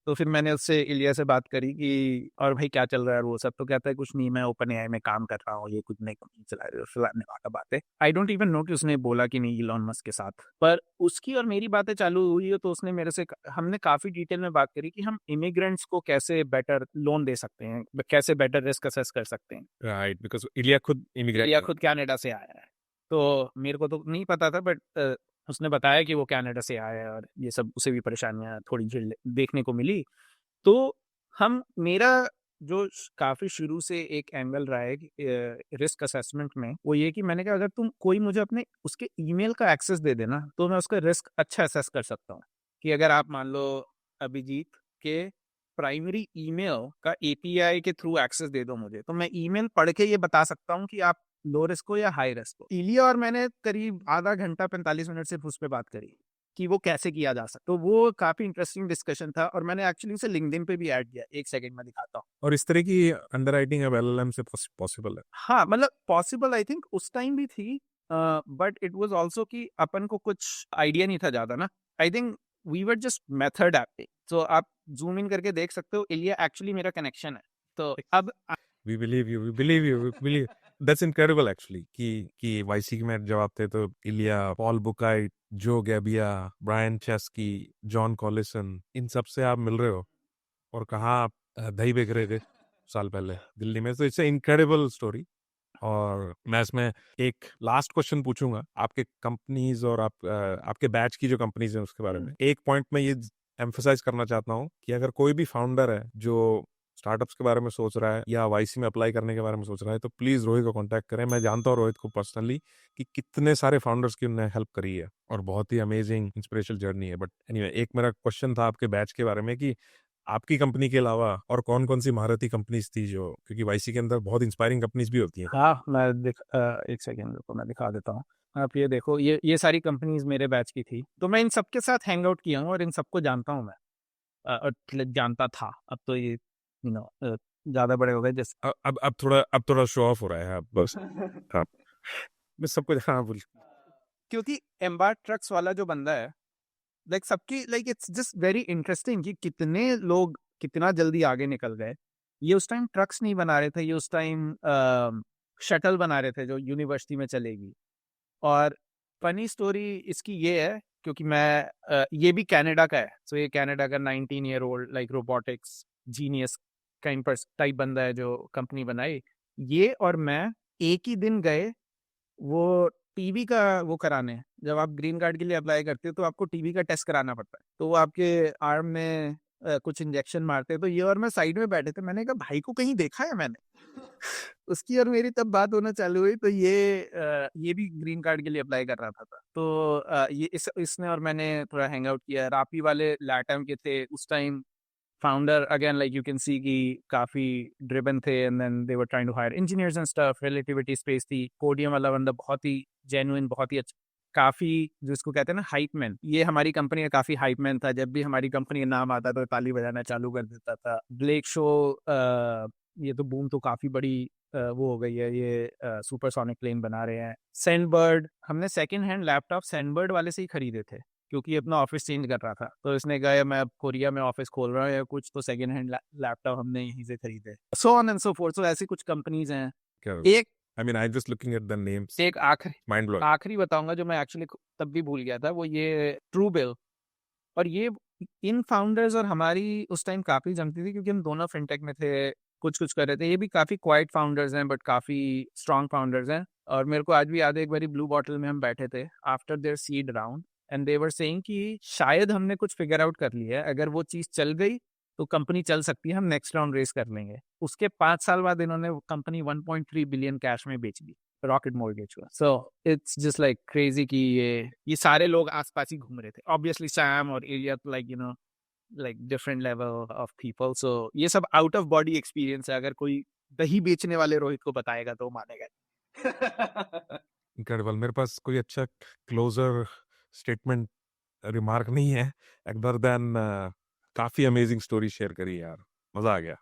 तो फिर मैंने उससे इलिया से बात करी कि और भाई क्या चल रहा है वो सब। तो कहता है कुछ नहीं, मैं ओपन एआई में काम कर रहा हूँ, ये कुछ नई कंपनी चला रही है, फलाने वाला बात है। आई डोंट इवन नो कि उसने बोला कि नहीं इलॉन मस्क के साथ, पर उसकी और मेरी बातें चालू हुई है। तो उसने मेरे से हमने काफी डिटेल में बात करी कि हम इमिग्रेंट्स को कैसे बेटर लोन दे सकते हैं, कैसे बेटर रिस्क असेस कर सकते हैं। राइट, बिकॉज इलिया खुद इमिग्रेट इलिया खुद कनाडा से आया है, तो मेरे को तो नहीं पता था, बट उसने बताया कि वो कनाडा से आया है और ये सब उसे भी परेशानियां थोड़ी देखने को मिली। तो हम मेरा जो काफी शुरू से एक एंगल रहा है रिस्क असेसमेंट में, वो ये कि मैंने कहा अगर तुम कोई मुझे अपने उसके ईमेल का एक्सेस दे देना तो मैं उसका रिस्क अच्छा असेस कर सकता हूँ। कि अगर आप मान लो अभिजीत के प्राइमरी ईमेल का एपीआई के थ्रू एक्सेस दे दो मुझे, तो मैं ईमेल पढ़ के ये बता सकता हूँ कि आप लो रिस्क हो या हाई रिस्क हो। इलिया और मैंने करीब आधा घंटा 45 मिनट सिर्फ उस पर बात करी कि वो कैसे किया जा सकता। तो वो काफी इंटरेस्टिंग डिस्कशन था, और मैंने एक्चुअली उसे लिंक्डइन पे भी ऐड किया। एक सेकंड में दिखाता हूँ। और इस तरह की अंडरराइटिंग अब एलएलएम से पॉसिबल है। हाँ मतलब पॉसिबल आई थिंक उस टाइम भी थी, बट इट वाज आल्सो कि अपन को कुछ आइडिया नहीं था ज्यादा ना। I think we were just method acting. तो आप जूम इन करके देख सकते हो, इलिया एक्चुअली मेरा कनेक्शन है। तो अब we believe you, we believe you, we believe. That's incredible actually कि वाईसी में जब आप थे तो Ilya, Paul Buchheit, Joe Gebbia, Brian Chesky, John Collison, इन सब से आप मिल रहे हो। और कहाँ आप दही बेच रहे थे साल पहले दिल्ली में। तो इट्स इनक्रेडिबल स्टोरी। और मैं इसमें एक लास्ट क्वेश्चन पूछूंगा आपके कंपनीज और आपके बैच की जो कंपनीज हैं उसके बारे में। एक पॉइंट में ये एम्फसाइज करना चाहता हूँ कि अगर कोई भी फाउंडर है जो स्टार्टअप्स के बारे में सोच रहा है या वाईसी में अप्लाई करने के बारे में सोच रहा है, तो प्लीज रोहित को कांटेक्ट करें। मैं जानता हूँ रोहित को पर्सनली कि कितने सारे फाउंडर्स की उन्होंने हेल्प करी है और बहुत ही अमेजिंग इंस्पिरेशनल जर्नी है। बट एनीवे, एक मेरा क्वेश्चन था आपके बैच के बारे में कि आपकी कंपनी के अलावा और कौन कौन सी महारथी कंपनीज थी, जो क्योंकि वाईसी के अंदर बहुत इंस्पायरिंग कंपनीज भी होती हैं। हाँ मैं एक सेकेंड रुको, मैं दिखा देता हूँ। आप ये देखो, ये सारी कंपनीज मेरे बैच की थी। तो मैं इन सबके साथ हैंग आउट किया हूँ और इन सबको जानता हूँ मैं। और जानता था, अब तो ये ज्यादा बड़े हो गए जैसे। अब थोड़ा शो ऑफ हो रहा है, आप बस आप मैं सबको हाँ बोल। क्योंकि एम्बार्क ट्रक्स वाला जो बंदा है, लाइक सबकी like it's just very interesting कि कितने लोग कितना जल्दी आगे निकल गए। ये उस टाइम ट्रक्स नहीं बना रहे थे, ये उस टाइम शटल बना रहे थे जो यूनिवर्सिटी में चलेगी। और फनी स्टोरी इसकी ये है, क्योंकि मैं ये भी कनाडा का है। तो ये कनाडा का 19 year old like robotics genius kind पर टाइप बंदा है जो कंपनी बनाई। ये और मैं एक ही दिन गए वो टीबी का वो कराने। जब आप ग्रीन कार्ड के लिए अप्लाई करते हो तो आपको टीबी का टेस्ट कराना पड़ता है। तो वो आपके आर्म में कुछ इंजेक्शन मारते हैं। तो ये और मैं साइड में बैठे थे, मैंने कहा भाई को कहीं देखा है मैंने। उसकी और मेरी तब बात होना चालू हुई। तो ये भी ग्रीन कार्ड के लिए अप्लाई कर रहा था। तो ये इसने और मैंने थोड़ा हैंग आउट किया। रापी वाले लैटम के थे उस time founder, again like you can see कि काफी ड्रिवन थे, and then they were trying to hire engineers and stuff. Relativity space थी। कोडियम वाला बंदा बहुत ही जेन्युइन, बहुत ही अच्छा काफी, जिसको कहते हैं ना हाइप मैन, ये हमारी कंपनी का काफी हाइप मैन था। जब भी हमारी कंपनी का नाम आता तो ताली बजाना चालू कर देता था। ब्लेक शो, ये तो बूम तो काफी बड़ी वो हो गई है, ये सुपरसोनिक प्लेन बना रहे हैं। सैंडबर्ड, हमने सेकंड हैंड लैपटॉप सैंडबर्ड वाले से ही खरीदे थे, क्योंकि अपना ऑफिस चेंज कर रहा था। तो इसने कहा मैं अब कोरिया में ऑफिस खोल रहा हूँ या कुछ, तो सेकंड हैंड लैपटॉप हमने यहीं से खरीदे। So on and so forth. सो ऐसी कुछ कंपनीज हैं। क्या एक I mean, I'm just looking at the names. एक आखिरी Mind blowing. आखिरी बताऊंगा जो मैं एक्चुअली तब भी भूल गया था, वो ये ट्रूबिल। और ये इन फाउंडर्स और हमारी उस टाइम काफी जमती थी, क्योंकि हम दोनों फिनटेक में थे, कुछ कुछ कर रहे थे। ये भी काफी क्वाइट फाउंडर्स हैं बट काफी स्ट्रॉन्ग फाउंडर्स हैं। और मेरे को आज भी याद है, एक बारी ब्लू बॉटल में हम बैठे थे after their seed round, and they were saying कि शायद हमने कुछ फिगर आउट कर लिया है, अगर वो चीज चल गई तो कंपनी चल सकती है, हम नेक्स्ट राउंड रेस कर लेंगे। उसके 5 साल बाद इन्होंने कंपनी 1.3 बिलियन कैश में बेच दी, रॉकेट मॉर्गेज हुआ। So it's just like crazy कि ये सारे लोग आसपास ही घूम रहे थे। ऑब्वियसली सैम और area, like you know, like different level of people. So ये सब आउट ऑफ बॉडी एक्सपीरियंस है। अगर कोई दही बेचने वाले रोहित को बताएगा तो वो मानेगा नहीं। इनक्रेडिबल। मेरे पास कोई अच्छा क्लोजर स्टेटमेंट रिमार्क नहीं है अदर देन काफी अमेजिंग स्टोरी शेयर करी यार, मजा आ गया।